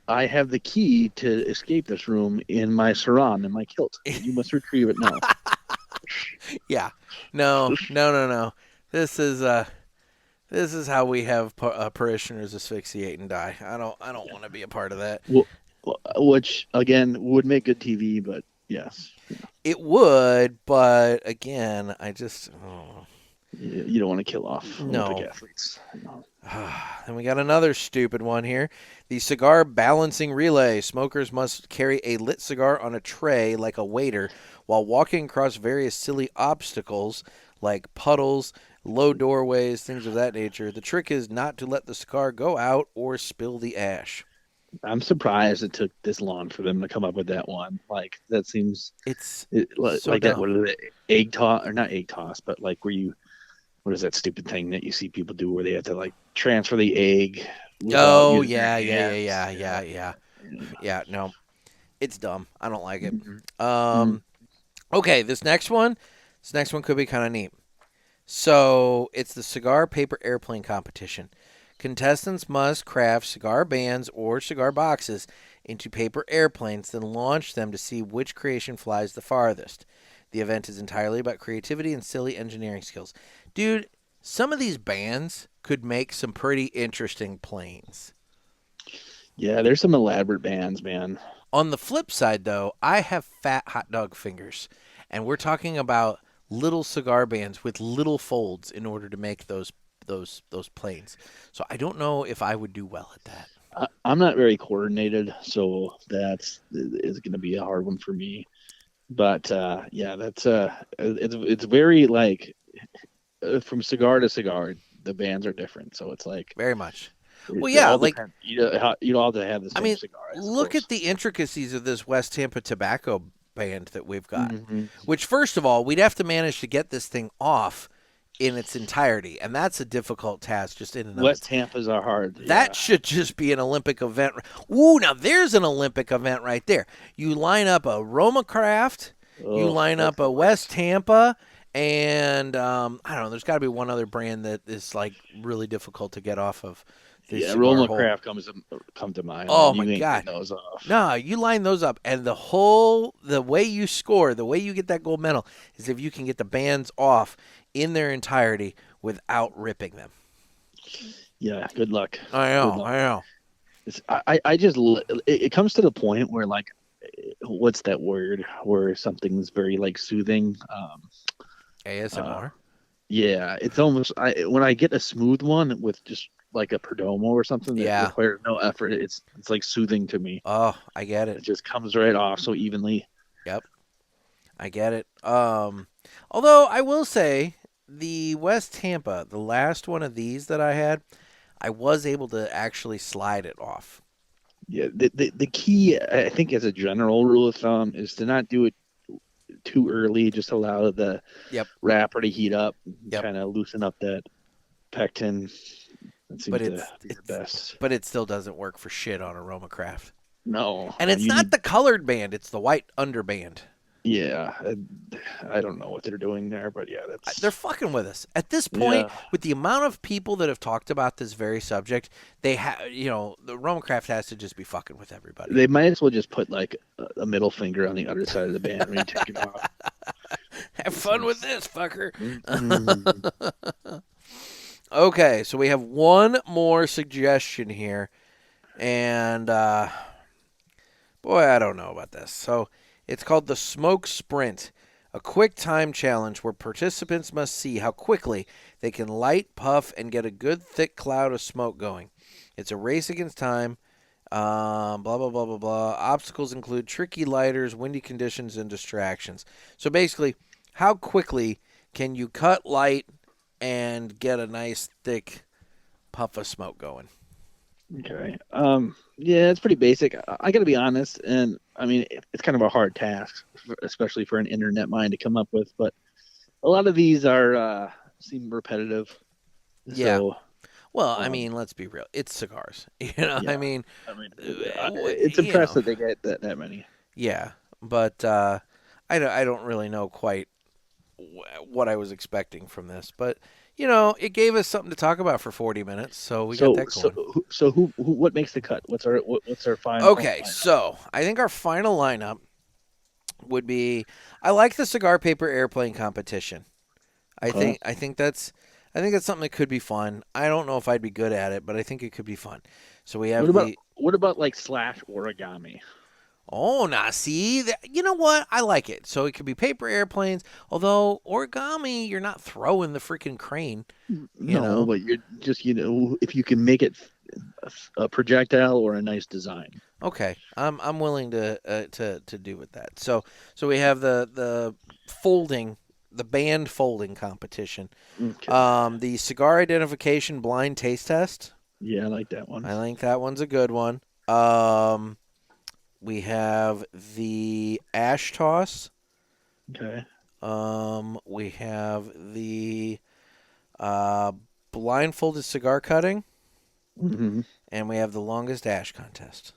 Speaker 3: I have the key to escape this room in my sarong and my kilt. You must retrieve it now.
Speaker 2: Yeah. No. This is how we have parishioners asphyxiate and die. I don't want to be a part of that.
Speaker 3: Well, which again would make good TV, but yes,
Speaker 2: it would. But again, I just
Speaker 3: you don't want to kill off Olympic athletes. No.
Speaker 2: And we got another stupid one here. The cigar balancing relay. Smokers must carry a lit cigar on a tray like a waiter while walking across various silly obstacles like puddles, low doorways, things of that nature. The trick is not to let the cigar go out or spill the ash.
Speaker 3: I'm surprised it took this long for them to come up with that one. Like, that seems
Speaker 2: so
Speaker 3: like
Speaker 2: dumb.
Speaker 3: that. What is it? Egg toss, or not egg toss, but like where you, what is that stupid thing that you see people do where they have to like transfer the egg?
Speaker 2: Oh yeah. No, it's dumb. I don't like it. Okay, this next one could be kind of neat. So it's the cigar paper airplane competition. Contestants must craft cigar bands or cigar boxes into paper airplanes, then launch them to see which creation flies the farthest. The event is entirely about creativity and silly engineering skills. Dude, some of these bands could make some pretty interesting planes.
Speaker 3: Yeah, there's some elaborate bands, man.
Speaker 2: On the flip side, though, I have fat hot dog fingers, and we're talking about little cigar bands with little folds in order to make those planes. So I don't know if I would do well at that.
Speaker 3: I'm not very coordinated, so that's is going to be a hard one for me. But yeah, that's it's very like from cigar to cigar, the bands are different. So it's like
Speaker 2: very much. Well, yeah, like
Speaker 3: you all have to have the same cigar.
Speaker 2: Look at the intricacies of this West Tampa Tobacco band that we've got. Which, first of all, we'd have to manage to get this thing off in its entirety, and that's a difficult task just in and of
Speaker 3: West Tampa's are hard.
Speaker 2: That should just be an Olympic event. Ooh, now there's an Olympic event right there. You line up a Roma Craft, you line up a West Tampa, and I don't know, there's got to be one other brand that is like really difficult to get off of.
Speaker 3: Yeah, Roma Craft come to mind.
Speaker 2: Oh my God!
Speaker 3: Those off.
Speaker 2: No, you line those up, and the way you score, the way you get that gold medal is if you can get the bands off in their entirety without ripping them.
Speaker 3: Yeah, good luck.
Speaker 2: I know.
Speaker 3: I just it comes to the point where like, what's that word where something's very like soothing?
Speaker 2: ASMR.
Speaker 3: Yeah, it's almost when I get a smooth one with just like a Perdomo or something that requires no effort, it's like soothing to me.
Speaker 2: Oh, I get it.
Speaker 3: It just comes right off so evenly.
Speaker 2: Yep, I get it. Although I will say the West Tampa, the last one of these that I had, I was able to actually slide it off.
Speaker 3: Yeah, the key, I think, as a general rule of thumb, is to not do it too early. Just allow the wrapper to heat up, kind of loosen up that pectin. That seems to be the best.
Speaker 2: But it still doesn't work for shit on Aroma Craft.
Speaker 3: No.
Speaker 2: And it's not the colored band, it's the white underband.
Speaker 3: Yeah. I don't know what they're doing there, but yeah,
Speaker 2: they're fucking with us. At this point, with the amount of people that have talked about this very subject, they have, the Aroma Craft has to just be fucking with everybody.
Speaker 3: They might as well just put like a middle finger on the other side of the band when you take it off.
Speaker 2: Have fun with this, fucker. Okay, so we have one more suggestion here, and boy, I don't know about this. So it's called the Smoke Sprint, a quick time challenge where participants must see how quickly they can light, puff, and get a good thick cloud of smoke going. It's a race against time, blah, blah, blah, blah, blah. Obstacles include tricky lighters, windy conditions, and distractions. So basically, how quickly can you cut light and get a nice thick puff of smoke going?
Speaker 3: Okay. Yeah, it's pretty basic. I got to be honest, and I mean, it's kind of a hard task, especially for an internet mind to come up with. But a lot of these are seem repetitive.
Speaker 2: Yeah.
Speaker 3: So,
Speaker 2: Well, I mean, let's be real. It's cigars.
Speaker 3: yeah.
Speaker 2: I mean,
Speaker 3: It's
Speaker 2: you know,
Speaker 3: impressive they get that many.
Speaker 2: yeah. But I don't really know quite what I was expecting from this. But, it gave us something to talk about for 40 minutes, so we got that going.
Speaker 3: So who what makes the cut? What's our final?
Speaker 2: Okay, so I think our final lineup would be, I like the cigar paper airplane competition. I think that's something that could be fun. I don't know if I'd be good at it, but I think it could be fun. So we have
Speaker 3: what about like slash origami?
Speaker 2: Oh, now see, you know what? I like it. So it could be paper airplanes. Although origami, you're not throwing the freaking crane.
Speaker 3: But you're just if you can make it a projectile or a nice design.
Speaker 2: Okay, I'm willing to do with that. So we have the folding, the band folding competition.
Speaker 3: Okay.
Speaker 2: The cigar identification blind taste test.
Speaker 3: Yeah, I like that one.
Speaker 2: I think that one's a good one. We have the ash toss.
Speaker 3: Okay.
Speaker 2: We have the blindfolded cigar cutting.
Speaker 3: Mm-hmm.
Speaker 2: And we have the longest ash contest.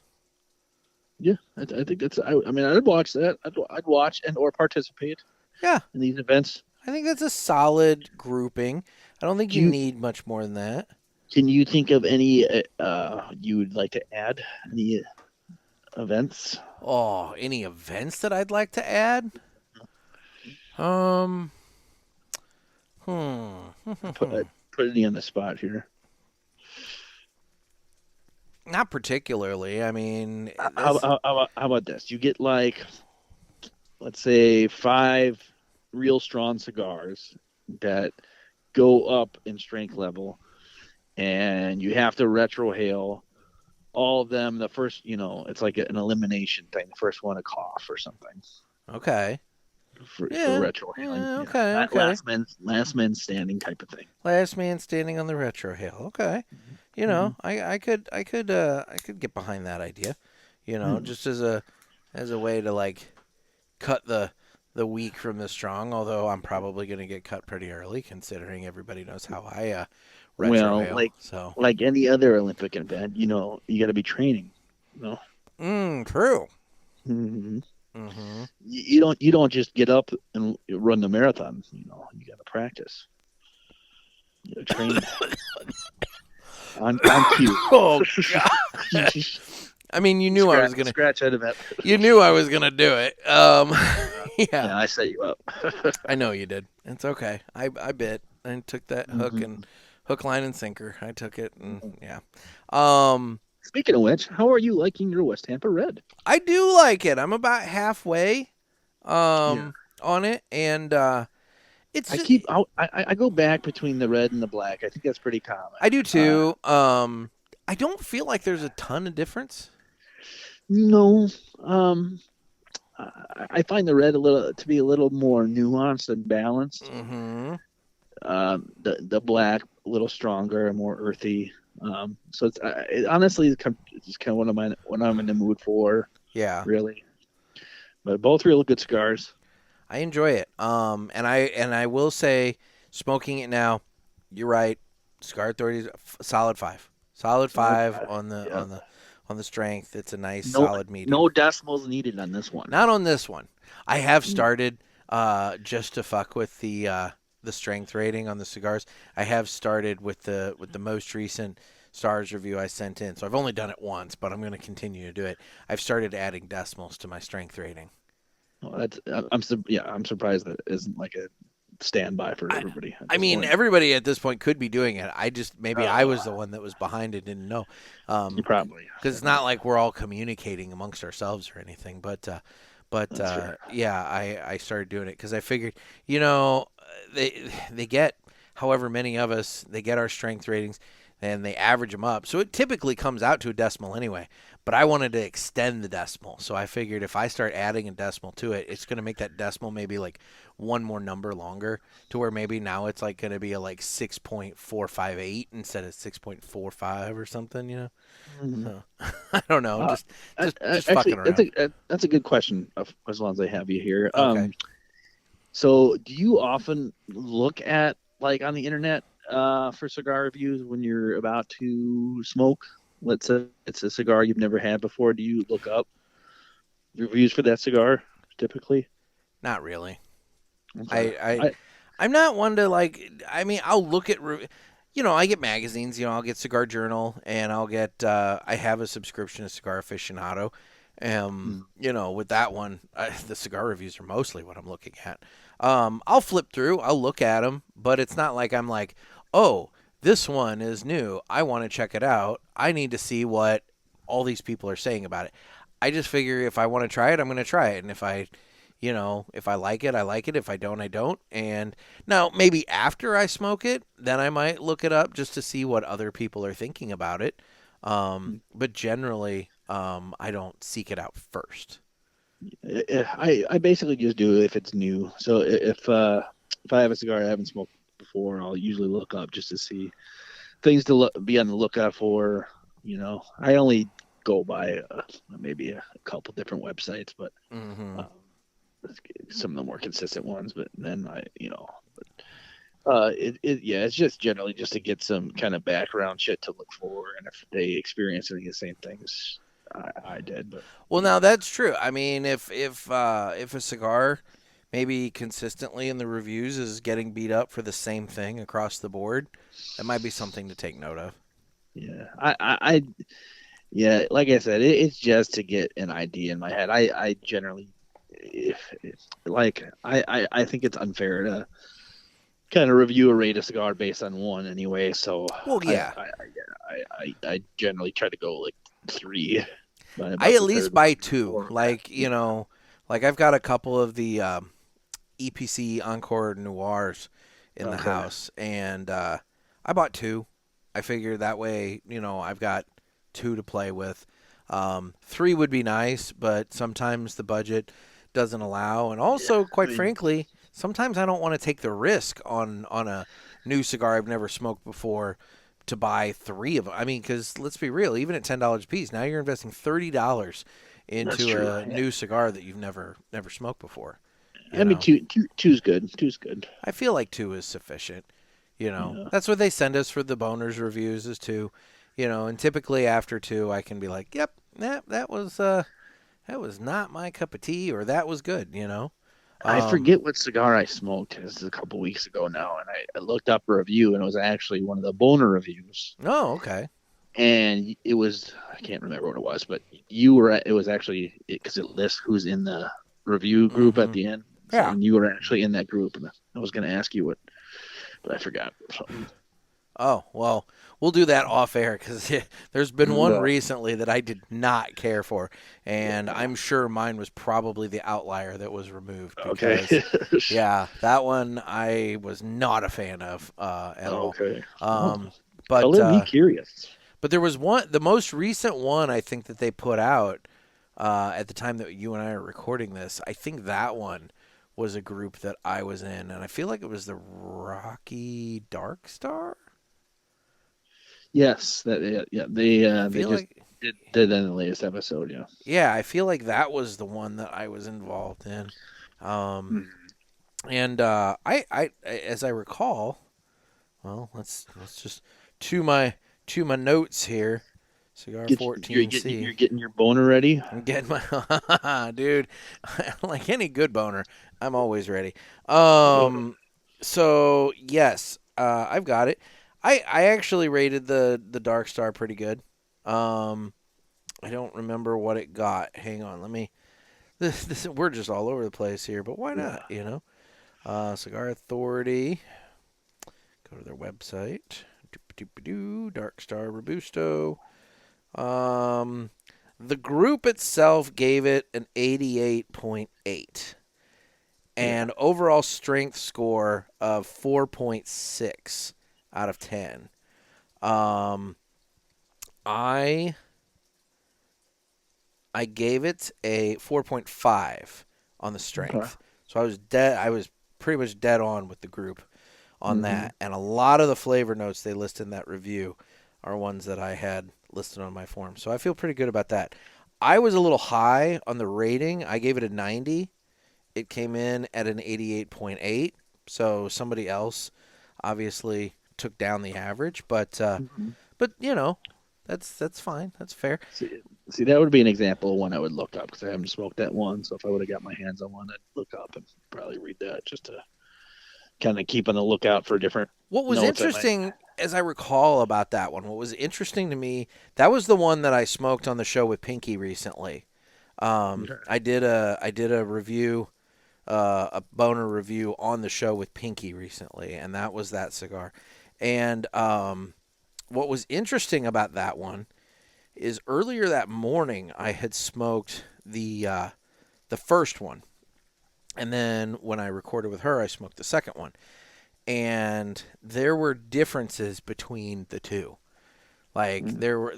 Speaker 3: Yeah, I think that's. I mean, I'd watch that. I'd watch and or participate.
Speaker 2: Yeah,
Speaker 3: in these events.
Speaker 2: I think that's a solid grouping. I don't think you need much more than that.
Speaker 3: Can you think of any you would like to add? Any events?
Speaker 2: Oh, any events that I'd like to add?
Speaker 3: Putting you on the spot here.
Speaker 2: Not particularly. I mean,
Speaker 3: how about this? You get like, let's say, 5 real strong cigars that go up in strength level, and you have to retrohale all of them. The first, it's like an elimination thing. The first one to cough or something.
Speaker 2: Okay.
Speaker 3: For retrohaling.
Speaker 2: Yeah, okay.
Speaker 3: Last man standing type of thing.
Speaker 2: Last man standing on the retrohale. Okay. I could get behind that idea. Just as a way to like cut the weak from the strong. Although I'm probably going to get cut pretty early, considering everybody knows how I retrohale.
Speaker 3: Like any other Olympic event, you got to be training.
Speaker 2: True.
Speaker 3: Mm-hmm. Mm-hmm. You don't just get up and run the marathon. You got to practice. You got to train. on cue.
Speaker 2: Oh God. I mean, you knew I was gonna
Speaker 3: scratch out of that.
Speaker 2: You knew I was gonna do it. Yeah,
Speaker 3: I set you up.
Speaker 2: I know you did. It's okay. I bit and took that hook, line, and sinker. I took it, and yeah.
Speaker 3: Speaking of which, how are you liking your West Tampa Red?
Speaker 2: I do like it. I'm about halfway on it, and it's.
Speaker 3: I go back between the red and the black. I think that's pretty common.
Speaker 2: I do too. I don't feel like there's a ton of difference.
Speaker 3: No. I find the red to be a little more nuanced and balanced.
Speaker 2: Mm-hmm.
Speaker 3: The black a little stronger and more earthy. So it's honestly it's kind of what I'm in the mood for.
Speaker 2: Yeah,
Speaker 3: really. But both real good cigars.
Speaker 2: I enjoy it. And I will say, smoking it now, you're right. Cigar Authority's solid 5. Solid 5 on the strength. It's a nice solid medium.
Speaker 3: No decimals needed on this one.
Speaker 2: Not on this one. I have started just to fuck with the strength rating on the cigars. I have started with the most recent stars review I sent in. So I've only done it once, but I'm going to continue to do it. I've started adding decimals to my strength rating.
Speaker 3: Well, I'm surprised that isn't like a standby for everybody.
Speaker 2: I mean, everybody at this point could be doing it. I just I was the one that was behind it, didn't know.
Speaker 3: You probably,
Speaker 2: because it's not like we're all communicating amongst ourselves or anything. But yeah, I started doing it because I figured, they get however many of us, they get our strength ratings and they average them up. So it typically comes out to a decimal anyway. but I wanted to extend the decimal. So I figured if I start adding a decimal to it, it's going to make that decimal maybe like one more number longer, to where maybe now it's like going to be a like 6.458 instead of 6.45 or something, So, I don't know, just
Speaker 3: actually,
Speaker 2: fucking around.
Speaker 3: That's a good question. As long as I have you here.
Speaker 2: Okay.
Speaker 3: So do you often look at like on the internet for cigar reviews when you're about to smoke? Let's say it's a cigar you've never had before. Do you look up reviews for that cigar typically?
Speaker 2: Not really.
Speaker 3: Okay.
Speaker 2: I'm not one to like. I mean, I'll look at. I get magazines. I'll get Cigar Journal, and I'll get. I have a subscription to Cigar Aficionado. With that one, the cigar reviews are mostly what I'm looking at. I'll flip through. I'll look at them, but it's not like I'm like, oh, this one is new. I want to check it out. I need to see what all these people are saying about it. I just figure if I want to try it, I'm going to try it. And if I like it, I like it. If I don't, I don't. And now maybe after I smoke it, then I might look it up just to see what other people are thinking about it. But generally, I don't seek it out first.
Speaker 3: I basically just do it if it's new. So if I have a cigar I haven't smoked before, I'll usually look up just to see things to be on the lookout for. I only go by maybe a couple different websites, but some of the more consistent ones. But then it's just generally just to get some kind of background shit to look for, and if they experience any of the same things I did. But
Speaker 2: well, now that's true. I mean, if a cigar maybe consistently in the reviews is getting beat up for the same thing across the board, that might be something to take note of.
Speaker 3: Yeah, yeah, like I said, it's just to get an idea in my head. I generally, I think it's unfair to kind of review or rate a cigar based on one anyway. So,
Speaker 2: well, yeah,
Speaker 3: I generally try to go like 3.
Speaker 2: I at least buy 2. Like I've got a couple of the EPC Encore Noirs in the house, and I bought 2. I figured that way, I've got 2 to play with. 3 would be nice, but sometimes the budget doesn't allow, and also, quite frankly, sometimes I don't want to take the risk on a new cigar I've never smoked before to buy 3 of them. I mean, because let's be real, even at $10 a piece, now you're investing $30 into a new cigar that you've never smoked before.
Speaker 3: I mean, two's good. 2's good.
Speaker 2: I feel like 2 is sufficient. That's what they send us for the boners reviews is 2. And typically after 2, I can be like, yep, that was not my cup of tea, or that was good.
Speaker 3: I forget what cigar I smoked. This is a couple weeks ago now, and I looked up a review, and it was actually one of the boner reviews.
Speaker 2: Oh, okay.
Speaker 3: And it was, I can't remember what it was, but it was actually, because it lists who's in the review group at the end.
Speaker 2: Yeah.
Speaker 3: And you were actually in that group, and I was going to ask you what, but I forgot.
Speaker 2: Oh, well, we'll do that off air, because there's been one recently that I did not care for, and I'm sure mine was probably the outlier that was removed. Because, yeah, that one I was not a fan of at all.
Speaker 3: Okay.
Speaker 2: But
Speaker 3: let me curious.
Speaker 2: But there was the most recent one I think that they put out at the time that you and I are recording this. I think that one was a group that I was in, and I feel like it was the Rocky Dark Star.
Speaker 3: Yes, they just did that in the latest episode. Yeah.
Speaker 2: Yeah, I feel like that was the one that I was involved in, and I as I recall, well, let's just to my notes here. Cigar 14C.
Speaker 3: You're getting your boner ready?
Speaker 2: I'm getting my dude. Like any good boner, I'm always ready. So yes, I've got it. I actually rated the Dark Star pretty good. I don't remember what it got. Hang on, let me. This we're just all over the place here, but why not? Cigar Authority. Go to their website. Dark Star Robusto. The group itself gave it an 88.8 and overall strength score of 4.6 out of 10. I I gave it a 4.5 on the strength.
Speaker 3: Okay.
Speaker 2: So I was pretty much dead on with the group on that. And a lot of the flavor notes they list in that review are ones that I had listed on my form. So I feel pretty good about that. I was a little high on the rating. I gave it a 90. It came in at an 88.8. So somebody else obviously took down the average, but you know, that's fine. That's fair.
Speaker 3: See, that would be an example of one I would look up because I haven't smoked that one. So if I would have got my hands on one, I'd look up and probably read that just to kind of keep on the lookout for different.
Speaker 2: What was interesting, as I recall about that one, what was interesting to me, that was the one that I smoked on the show with Pinky recently. I did a review, a boner review on the show with Pinky recently, and that was that cigar. And what was interesting about that one is earlier that morning I had smoked the first one, and then when I recorded with her, I smoked the second one, and there were differences between the two. Like there were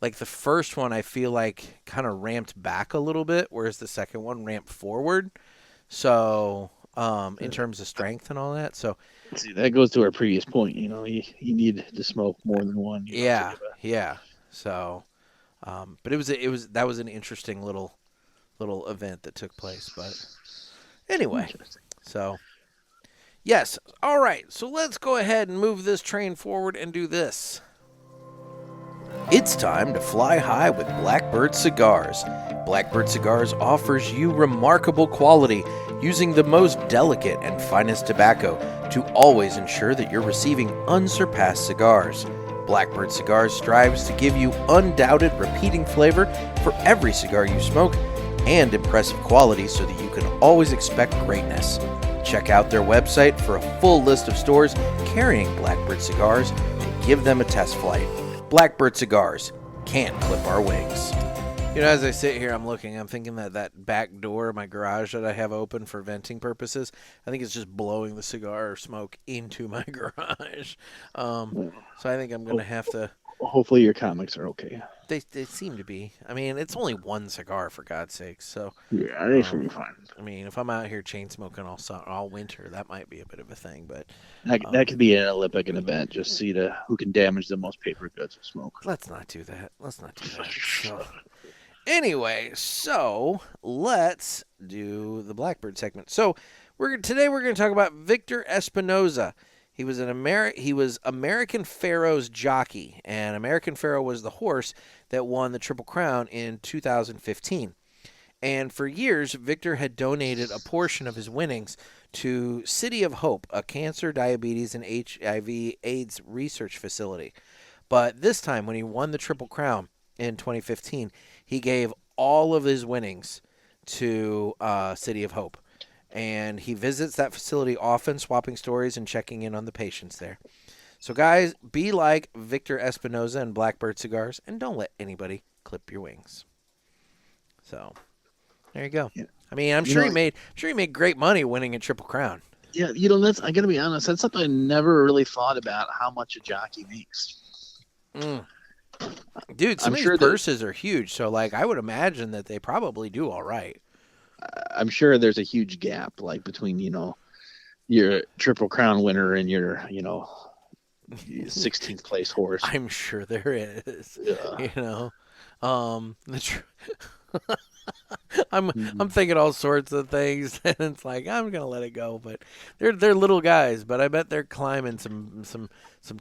Speaker 2: like the first one I feel like kind of ramped back a little bit, whereas the second one ramped forward. So in terms of strength and all that, so.
Speaker 3: See, that goes to our previous point. You know, you need to smoke more than one.
Speaker 2: Yeah. So, but that was an interesting little event that took place. But anyway, so yes, all right. So let's go ahead and move this train forward and do this. It's time to fly high with Blackbird Cigars. Blackbird Cigars offers you remarkable quality using the most delicate and finest tobacco to always ensure that you're receiving unsurpassed cigars. Blackbird Cigars strives to give you undoubted repeating flavor for every cigar you smoke and impressive quality so that you can always expect greatness. Check out their website for a full list of stores carrying Blackbird Cigars and give them a test flight. Blackbird Cigars can't clip our wings. You know, as I sit here, I'm thinking that back door of my garage that I have open for venting purposes, I think it's just blowing the cigar smoke into my garage. So I think I'm going to have to...
Speaker 3: Hopefully your comics are okay.
Speaker 2: They seem to be. I mean, it's only one cigar, for God's sakes. So
Speaker 3: yeah, they should be fine.
Speaker 2: I mean, if I'm out here chain smoking all winter, that might be a bit of a thing. But
Speaker 3: that could be an Olympic event. Just see who can damage the most paper goods with smoke.
Speaker 2: Let's not do that. So, anyway, so let's do the Blackbird segment. So today we're going to talk about Victor Espinoza. He was American Pharoah's jockey, and American Pharoah was the horse that won the Triple Crown in 2015. And for years, Victor had donated a portion of his winnings to City of Hope, a cancer, diabetes, and HIV/AIDS research facility. But this time, when he won the Triple Crown in 2015, he gave all of his winnings to City of Hope. And he visits that facility often, swapping stories and checking in on the patients there. So, guys, be like Victor Espinoza and Blackbird Cigars, and don't let anybody clip your wings. So, there you go. Yeah. I mean, I'm sure he made great money winning a Triple Crown.
Speaker 3: Yeah, I gotta be honest. That's something I never really thought about, how much a jockey makes.
Speaker 2: Dude, some of these purses are huge. So, like, I would imagine that they probably do all right.
Speaker 3: I'm sure there's a huge gap, like between your Triple Crown winner and your 16th place horse.
Speaker 2: I'm sure there is. Yeah. I'm thinking all sorts of things, and it's like I'm gonna let it go. But they're little guys, but I bet they're climbing some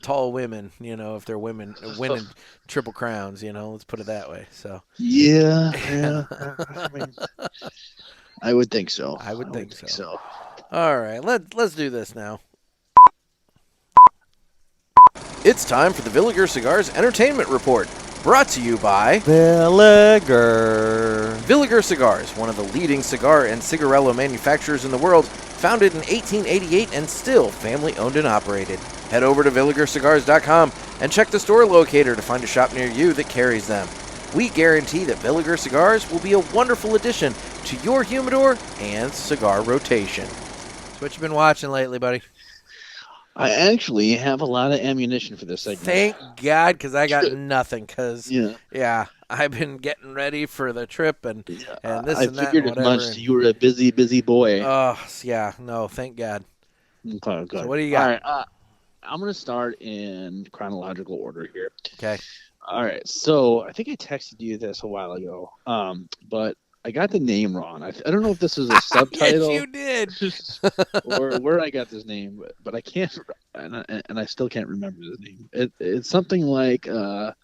Speaker 2: tall women. If they're women winning Triple Crowns, let's put it that way. So
Speaker 3: yeah. I mean, I would think so.
Speaker 2: I would think so. All right, let's do this now. It's time for the Villiger Cigars Entertainment Report, brought to you by
Speaker 5: Villiger.
Speaker 2: Villiger Cigars, one of the leading cigar and cigarillo manufacturers in the world, founded in 1888 and still family-owned and operated. Head over to VilligerCigars.com and check the store locator to find a shop near you that carries them. We guarantee that Villiger Cigars will be a wonderful addition to your humidor and cigar rotation. So what you been watching lately, buddy?
Speaker 3: I actually have a lot of ammunition for this segment.
Speaker 2: Thank God, because I got nothing. I've been getting ready for the trip and this and that.
Speaker 3: I figured as much. You were a busy boy.
Speaker 2: Oh, yeah. No, thank God.
Speaker 3: Okay.
Speaker 2: So what do you got?
Speaker 3: All right. I'm going to start in chronological order here.
Speaker 2: Okay.
Speaker 3: All right. So I think I texted you this a while ago, but I got the name wrong. I don't know if this is a subtitle.
Speaker 2: Yes, you did.
Speaker 3: Or where I got this name, but I can't, and I still can't remember the name. It's something like the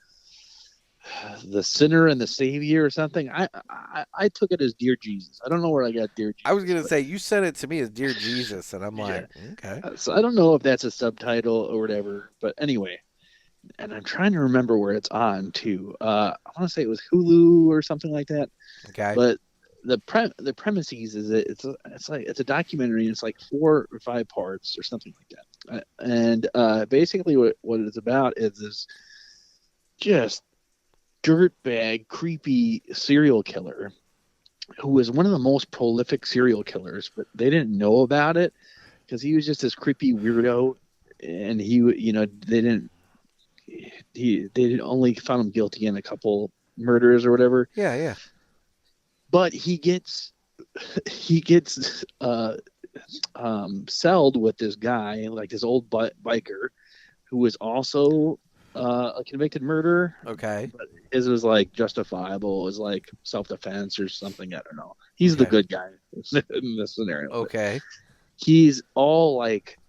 Speaker 3: Sinner and the Savior or something. I took it as Dear Jesus. I don't know where I got Dear Jesus.
Speaker 2: I was going to say, you sent it to me as Dear Jesus, and I'm like, okay.
Speaker 3: So I don't know if that's a subtitle or whatever, but anyway. And I'm trying to remember where it's on too. I want to say it was Hulu or something like that.
Speaker 2: Okay.
Speaker 3: But the premises is it's a documentary. And it's like 4 or 5 parts or something like that. And basically what it's about is this just dirtbag, creepy serial killer who was one of the most prolific serial killers, but they didn't know about it because he was just this creepy weirdo, and they only found him guilty in a couple murders or whatever.
Speaker 2: Yeah.
Speaker 3: But he gets celled with this guy, like this old biker, who was also a convicted murderer.
Speaker 2: Okay.
Speaker 3: But his was like justifiable. It was like self-defense or something. I don't know. He's the good guy in this scenario.
Speaker 2: Okay.
Speaker 3: He's all like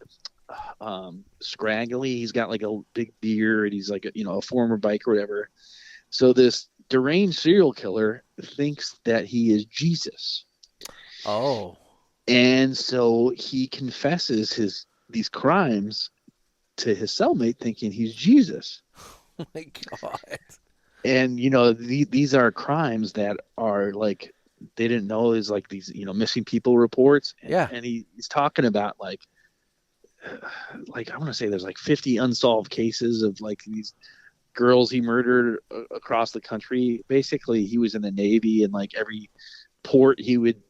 Speaker 3: scraggly. He's got like a big beard. He's like a former biker or whatever. So this deranged serial killer thinks that he is Jesus.
Speaker 2: Oh.
Speaker 3: And so he confesses these crimes to his cellmate, thinking he's Jesus.
Speaker 2: Oh my God.
Speaker 3: And these are crimes that are like they didn't know is like these missing people reports. And he's talking about like I want to say there's like 50 unsolved cases of like these girls he murdered across the country. Basically, he was in the Navy, and like every port he would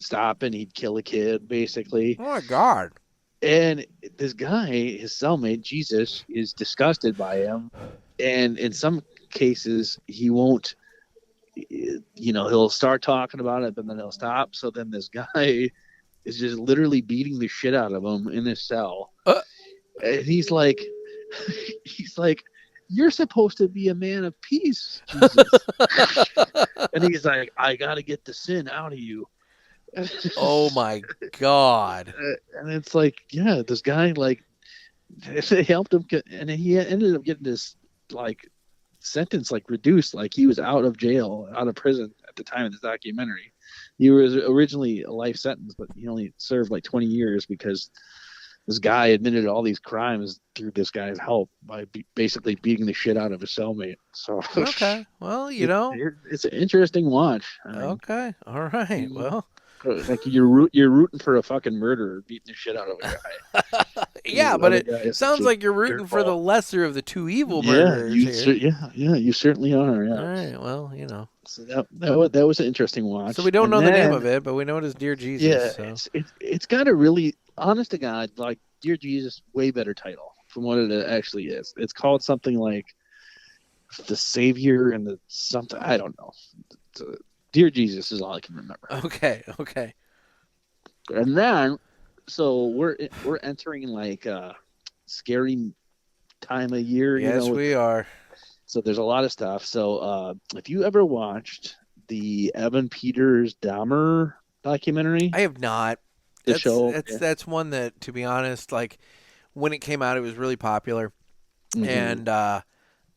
Speaker 3: stop and he'd kill a kid, basically.
Speaker 2: Oh my God.
Speaker 3: And this guy, his cellmate, Jesus, is disgusted by him. And in some cases, he won't, he'll start talking about it, but then he'll stop. So then this guy is just literally beating the shit out of him in his cell. And he's like, you're supposed to be a man of peace, Jesus. And he's like, I got to get the sin out of you.
Speaker 2: Oh my God.
Speaker 3: And it's like, yeah, this guy, like, they helped him and he ended up getting this like sentence like reduced, like he was out of prison at the time of this documentary. He was originally a life sentence, but he only served like 20 years because this guy admitted all these crimes through this guy's help by basically beating the shit out of his cellmate. So
Speaker 2: okay, well,
Speaker 3: it's an interesting watch.
Speaker 2: Okay, all right, well.
Speaker 3: Like you're rooting for a fucking murderer beating the shit out of a guy.
Speaker 2: Yeah, but it sounds like you're rooting for the lesser of the two evil murderers.
Speaker 3: You certainly are. Yeah.
Speaker 2: All right. Well,
Speaker 3: So that was an interesting watch.
Speaker 2: So we don't know the name of it, but we know it is Dear Jesus.
Speaker 3: Yeah,
Speaker 2: so.
Speaker 3: it's got a really, honest to God, like Dear Jesus, way better title from what it actually is. It's called something like The Savior and the something. I don't know. Dear Jesus is all I can remember.
Speaker 2: Okay.
Speaker 3: And then, so we're entering like a scary time of year.
Speaker 2: Yes, we are.
Speaker 3: So there's a lot of stuff. So if you ever watched the Evan Peters Dahmer documentary,
Speaker 2: I have not. That's one that, to be honest, like when it came out, it was really popular, and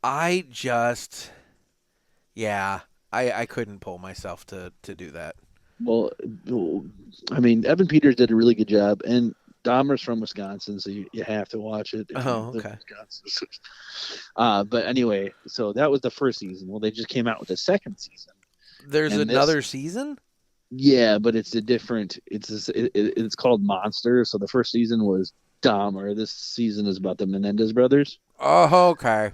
Speaker 2: I just, I couldn't pull myself to do that.
Speaker 3: Well, I mean, Evan Peters did a really good job, and Dahmer's from Wisconsin, so you have to watch it.
Speaker 2: Oh, okay.
Speaker 3: But anyway, so that was the first season. Well, they just came out with the second season.
Speaker 2: There's another season?
Speaker 3: Yeah, but it's a different. It's called Monster. So the first season was Dahmer. This season is about the Menendez brothers.
Speaker 2: Oh, okay.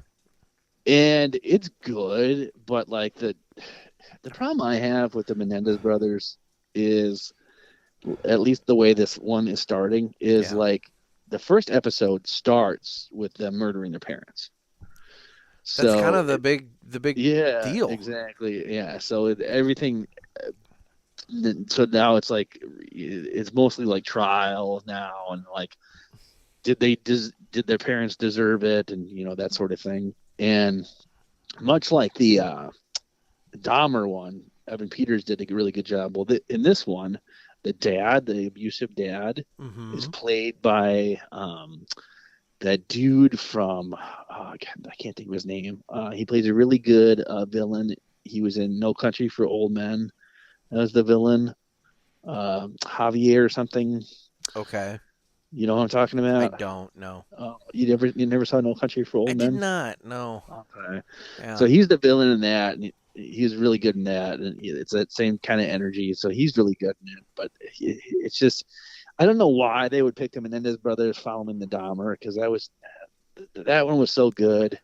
Speaker 3: And it's good, but like the problem I have with the Menendez brothers is, at least the way this one is starting, is like the first episode starts with them murdering their parents.
Speaker 2: That's kind of the big deal.
Speaker 3: Exactly. Yeah. So everything. So now it's like it's mostly like trials now, and like did their parents deserve it, and that sort of thing. And much like the Dahmer one, Evan Peters did a really good job. Well, in this one, the abusive dad, is played by that dude from I can't think of his name. He plays a really good villain. He was in No Country for Old Men as the villain, Javier or something.
Speaker 2: Okay.
Speaker 3: You know what I'm talking about?
Speaker 2: I don't know.
Speaker 3: You never saw No Country for Old Men?
Speaker 2: I did not. No.
Speaker 3: Okay.
Speaker 2: Yeah.
Speaker 3: So he's the villain in that, and he's really good in that, and it's that same kind of energy. So he's really good in it. But it's just, I don't know why they would pick him and then his brothers follow him in the Dahmer, because that one was so good,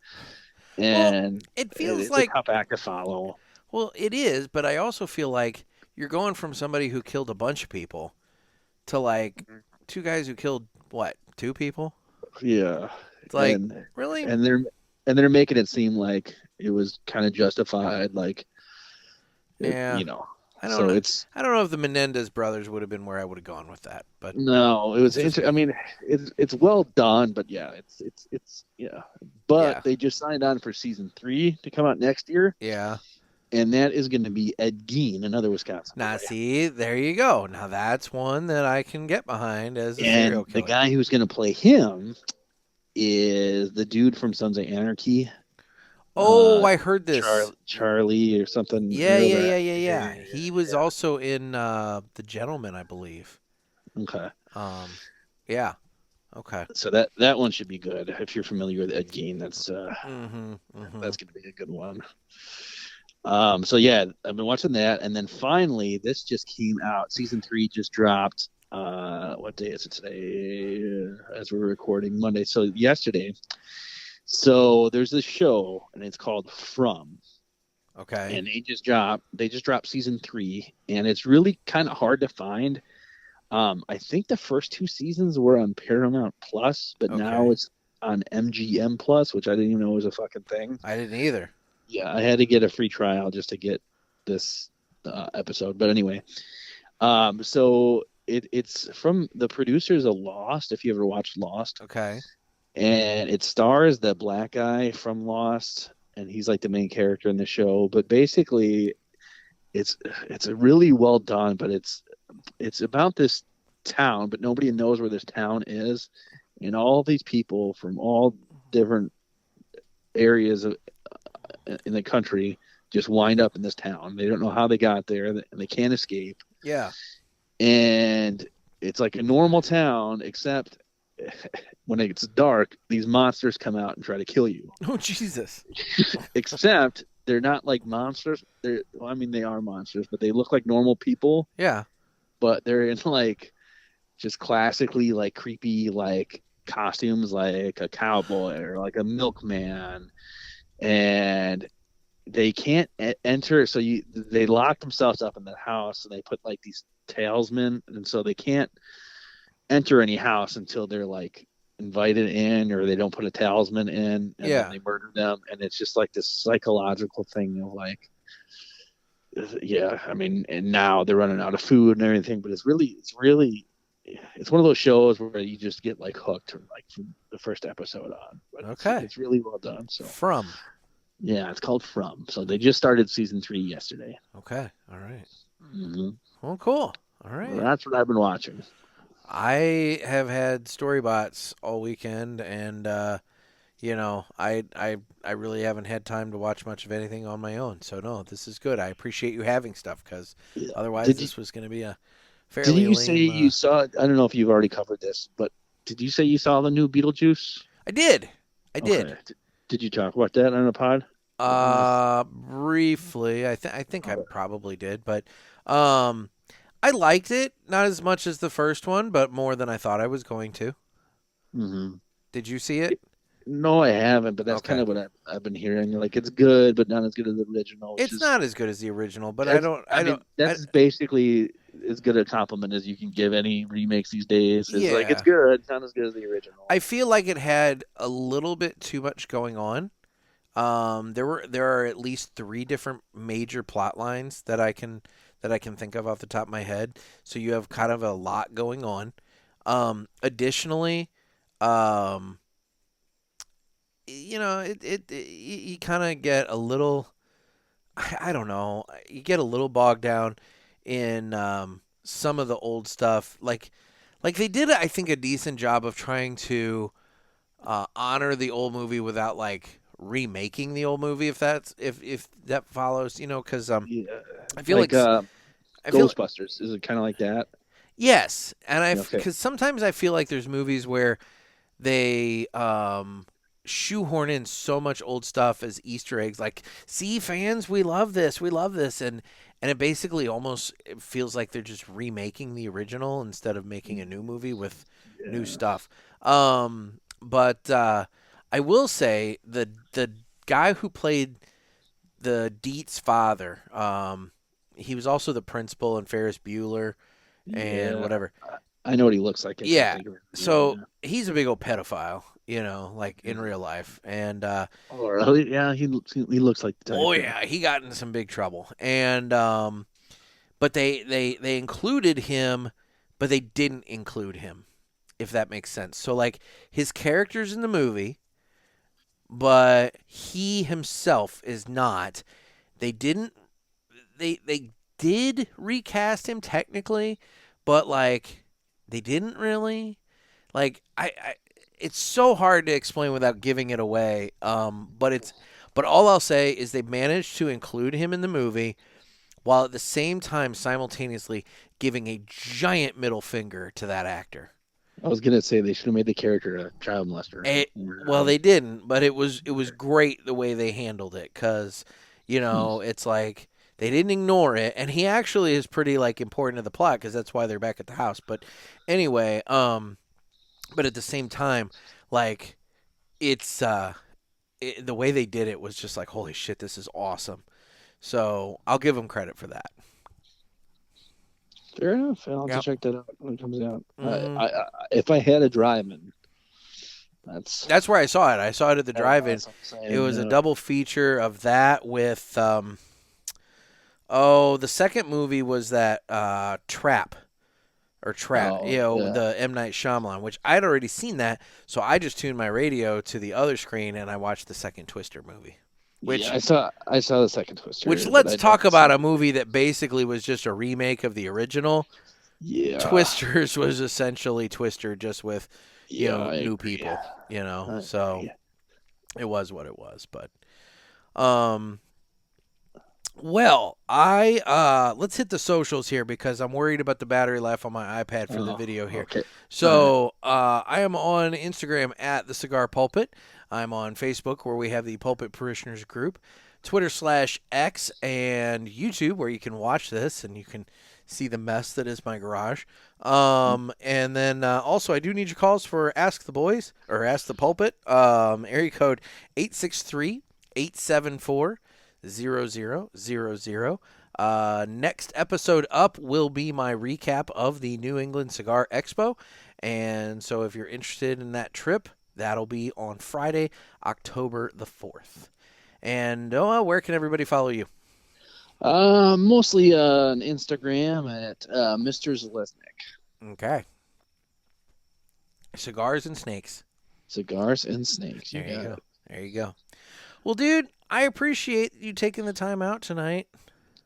Speaker 3: and
Speaker 2: it feels
Speaker 3: it's
Speaker 2: like
Speaker 3: a tough act to follow.
Speaker 2: Well, it is, but I also feel like you're going from somebody who killed a bunch of people to like two guys who killed what, 2 people?
Speaker 3: Yeah.
Speaker 2: It's like, really?
Speaker 3: And they're making it seem like it was kind of justified, like
Speaker 2: yeah. I don't know. I don't know if the Menendez brothers would have been where I would have gone with that, but
Speaker 3: no, it was. I mean, it's well done, but yeah, it's yeah. But they just signed on for season 3 to come out next year.
Speaker 2: Yeah.
Speaker 3: And that is going to be Ed Gein, another Wisconsin boy.
Speaker 2: Now, see, there you go. Now, that's one that I can get behind as a serial killer.
Speaker 3: The guy who's going to play him is the dude from Sons of Anarchy.
Speaker 2: Oh, I heard this.
Speaker 3: Charlie or something.
Speaker 2: Yeah. He was also in The Gentleman, I believe.
Speaker 3: Okay.
Speaker 2: Yeah. Okay.
Speaker 3: So that one should be good. If you're familiar with Ed Gein, that's that's going to be a good one. So yeah, I've been watching that, and then finally, this just came out. Season 3 just dropped. What day is it today? As we're recording, Monday. So yesterday. So there's this show, and it's called From.
Speaker 2: Okay.
Speaker 3: And they just dropped season 3, and it's really kind of hard to find. I think the first 2 seasons were on Paramount Plus, but now it's on MGM Plus, which I didn't even know was a fucking thing.
Speaker 2: I didn't either.
Speaker 3: Yeah, I had to get a free trial just to get this episode. But anyway, so it's from the producers of Lost, if you ever watched Lost.
Speaker 2: Okay.
Speaker 3: And it stars the black guy from Lost, and he's like the main character in the show. But basically, it's a really well done, but it's about this town, but nobody knows where this town is. And all these people from all different areas in the country just wind up in this town. They don't know how they got there, and they can't escape.
Speaker 2: Yeah.
Speaker 3: And it's like a normal town, except when it gets dark, these monsters come out and try to kill you.
Speaker 2: Oh, Jesus.
Speaker 3: Except they're not like monsters. They are monsters, but they look like normal people.
Speaker 2: Yeah. But
Speaker 3: they're in like just classically like creepy like costumes, like a cowboy or like a milkman. And they can't enter, so they lock themselves up in the house, and they put like these talismen, and so they can't enter any house until they're like invited in, or they don't put a talisman in, and then they murder them. And it's just like this psychological thing of like, I mean, and now they're running out of food and everything, but it's one of those shows where you just get like hooked from the first episode on. But it's really well done. So
Speaker 2: From.
Speaker 3: Yeah, it's called From. So they just started season 3 yesterday.
Speaker 2: Okay. All right.
Speaker 3: Mm-hmm.
Speaker 2: Well, cool. All right.
Speaker 3: Well, that's what I've been watching.
Speaker 2: I have had Storybots all weekend, and I really haven't had time to watch much of anything on my own. So no, this is good. I appreciate you having stuff, because otherwise this was going to be a fairly lame.
Speaker 3: Did you say you saw? I don't know if you've already covered this, but did you say you saw the new Beetlejuice?
Speaker 2: I did.
Speaker 3: Did you talk about that on a pod?
Speaker 2: Briefly. I think I probably did, but I liked it, not as much as the first one, but more than I thought I was going to.
Speaker 3: Mm-hmm.
Speaker 2: Did you see it?
Speaker 3: No, I haven't, but that's kind of what I've been hearing. Like, it's good, but not as good as the original.
Speaker 2: It's not as good as the original, but
Speaker 3: that's basically as good a compliment as you can give any remakes these days. It's like, it's good, it's not as good as the original.
Speaker 2: I feel like it had a little bit too much going on. There are at least 3 different major plot lines that I can think of off the top of my head. So you have kind of a lot going on. Additionally, you kind of get a little, I don't know, you get a little bogged down in some of the old stuff. Like they did, I think, a decent job of trying to honor the old movie without like remaking the old movie. If that follows, because I feel like
Speaker 3: Ghostbusters, is it kind of like that?
Speaker 2: Yes, and because sometimes I feel like there's movies where they shoehorn in so much old stuff as Easter eggs. Like, see, fans, we love this, and it basically almost feels like they're just remaking the original instead of making a new movie with new stuff. But I will say the guy who played the Dietz father, he was also the principal in Ferris Bueller and whatever.
Speaker 3: I know what he looks like.
Speaker 2: So he's a big old pedophile, like in real life. And
Speaker 3: really? Yeah, he looks like the type.
Speaker 2: Oh yeah, he got into some big trouble. And but they included him, but they didn't include him, if that makes sense. So like his character's in the movie, but he himself is not. They did recast him technically, but like they didn't really. Like it's so hard to explain without giving it away. But all I'll say is they managed to include him in the movie while at the same time simultaneously giving a giant middle finger to that actor.
Speaker 3: I was gonna say they should have made the character a child molester.
Speaker 2: Well, they didn't, but it was great the way they handled it, because it's like they didn't ignore it, and he actually is pretty like important to the plot because that's why they're back at the house. But anyway, but at the same time, like it's the way they did it was just like, holy shit, this is awesome. So I'll give them credit for that.
Speaker 3: Fair enough. I'll have to check that out when it comes out. If I had a drive-in,
Speaker 2: that's where I saw it. I saw it at the drive-in. It was a double feature of that with the second movie was that Trap. The M. Night Shyamalan, which I'd already seen that, so I just tuned my radio to the other screen and I watched the second Twister movie. Which
Speaker 3: I saw the second Twister.
Speaker 2: Which let's talk about a movie that basically was just a remake of the original.
Speaker 3: Yeah,
Speaker 2: Twisters was essentially Twister just with new people. So it was what it was. But well, let's hit the socials here because I'm worried about the battery life on my iPad for the video here.
Speaker 3: Okay.
Speaker 2: So I am on Instagram at the Cigar Pulpit. I'm on Facebook where we have the Pulpit Parishioners group, Twitter/X, and YouTube where you can watch this and you can see the mess that is my garage. And then also I do need your calls for Ask the Boys or Ask the Pulpit. Area code 863-874-0000. Next episode up will be my recap of the New England Cigar Expo. And so if you're interested in that trip, that'll be on Friday, October the 4th. And Noah, where can everybody follow you?
Speaker 3: Mostly on Instagram at Mr. Zalesnik.
Speaker 2: Okay. Cigars and Snakes.
Speaker 3: Cigars and Snakes.
Speaker 2: There you go. Well, dude, I appreciate you taking the time out tonight.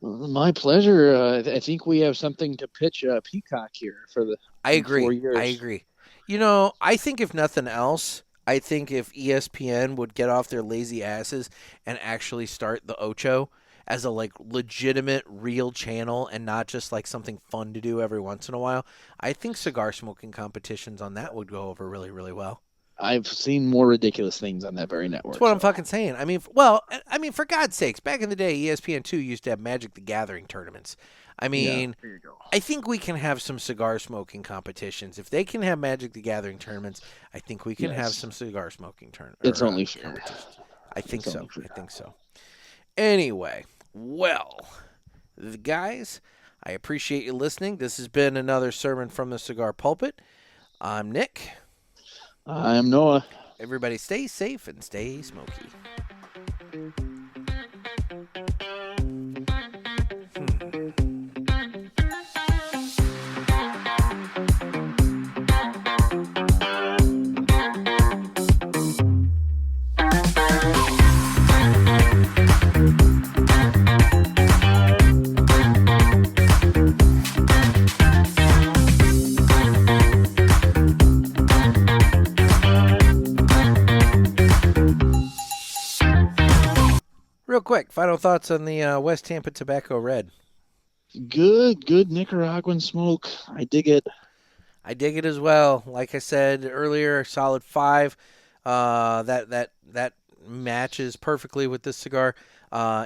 Speaker 3: My pleasure. I think we have something to pitch Peacock here for the 4 years.
Speaker 2: I agree. I think if nothing else, I think if ESPN would get off their lazy asses and actually start the Ocho as a legitimate real channel and not just like something fun to do every once in a while, I think cigar smoking competitions on that would go over really, really well.
Speaker 3: I've seen more ridiculous things on that very network.
Speaker 2: That's what I'm fucking saying. I mean, for God's sakes, back in the day, ESPN2 used to have Magic the Gathering tournaments. I mean,
Speaker 3: there you go.
Speaker 2: I think we can have some cigar smoking competitions. If they can have Magic the Gathering tournaments, I think we can have some cigar smoking tournaments.
Speaker 3: It's only fair.
Speaker 2: I think so. Anyway, well, guys, I appreciate you listening. This has been another sermon from the Cigar Pulpit. I'm Nick.
Speaker 3: I'm Noah.
Speaker 2: Everybody stay safe and stay smoky. quick, final thoughts on the West Tampa Tobacco Red.
Speaker 3: Good Nicaraguan smoke. I dig it.
Speaker 2: I dig it as well. Like I said earlier, solid 5. That matches perfectly with this cigar.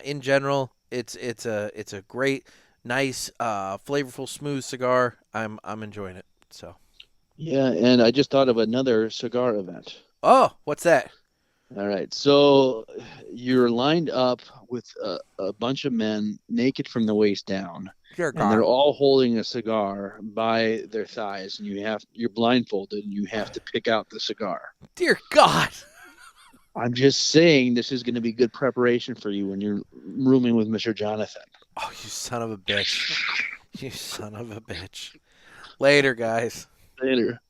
Speaker 2: In general, it's a great, nice, flavorful, smooth cigar. I'm enjoying it. So.
Speaker 3: Yeah, and I just thought of another cigar event.
Speaker 2: Oh, what's that?
Speaker 3: All right, so you're lined up with a bunch of men naked from the waist down, and they're all holding a cigar by their thighs, and you're blindfolded, and you have to pick out the cigar.
Speaker 2: Dear God!
Speaker 3: I'm just saying this is going to be good preparation for you when you're rooming with Mr. Jonathan.
Speaker 2: Oh, you son of a bitch! You son of a bitch! Later, guys.
Speaker 3: Later.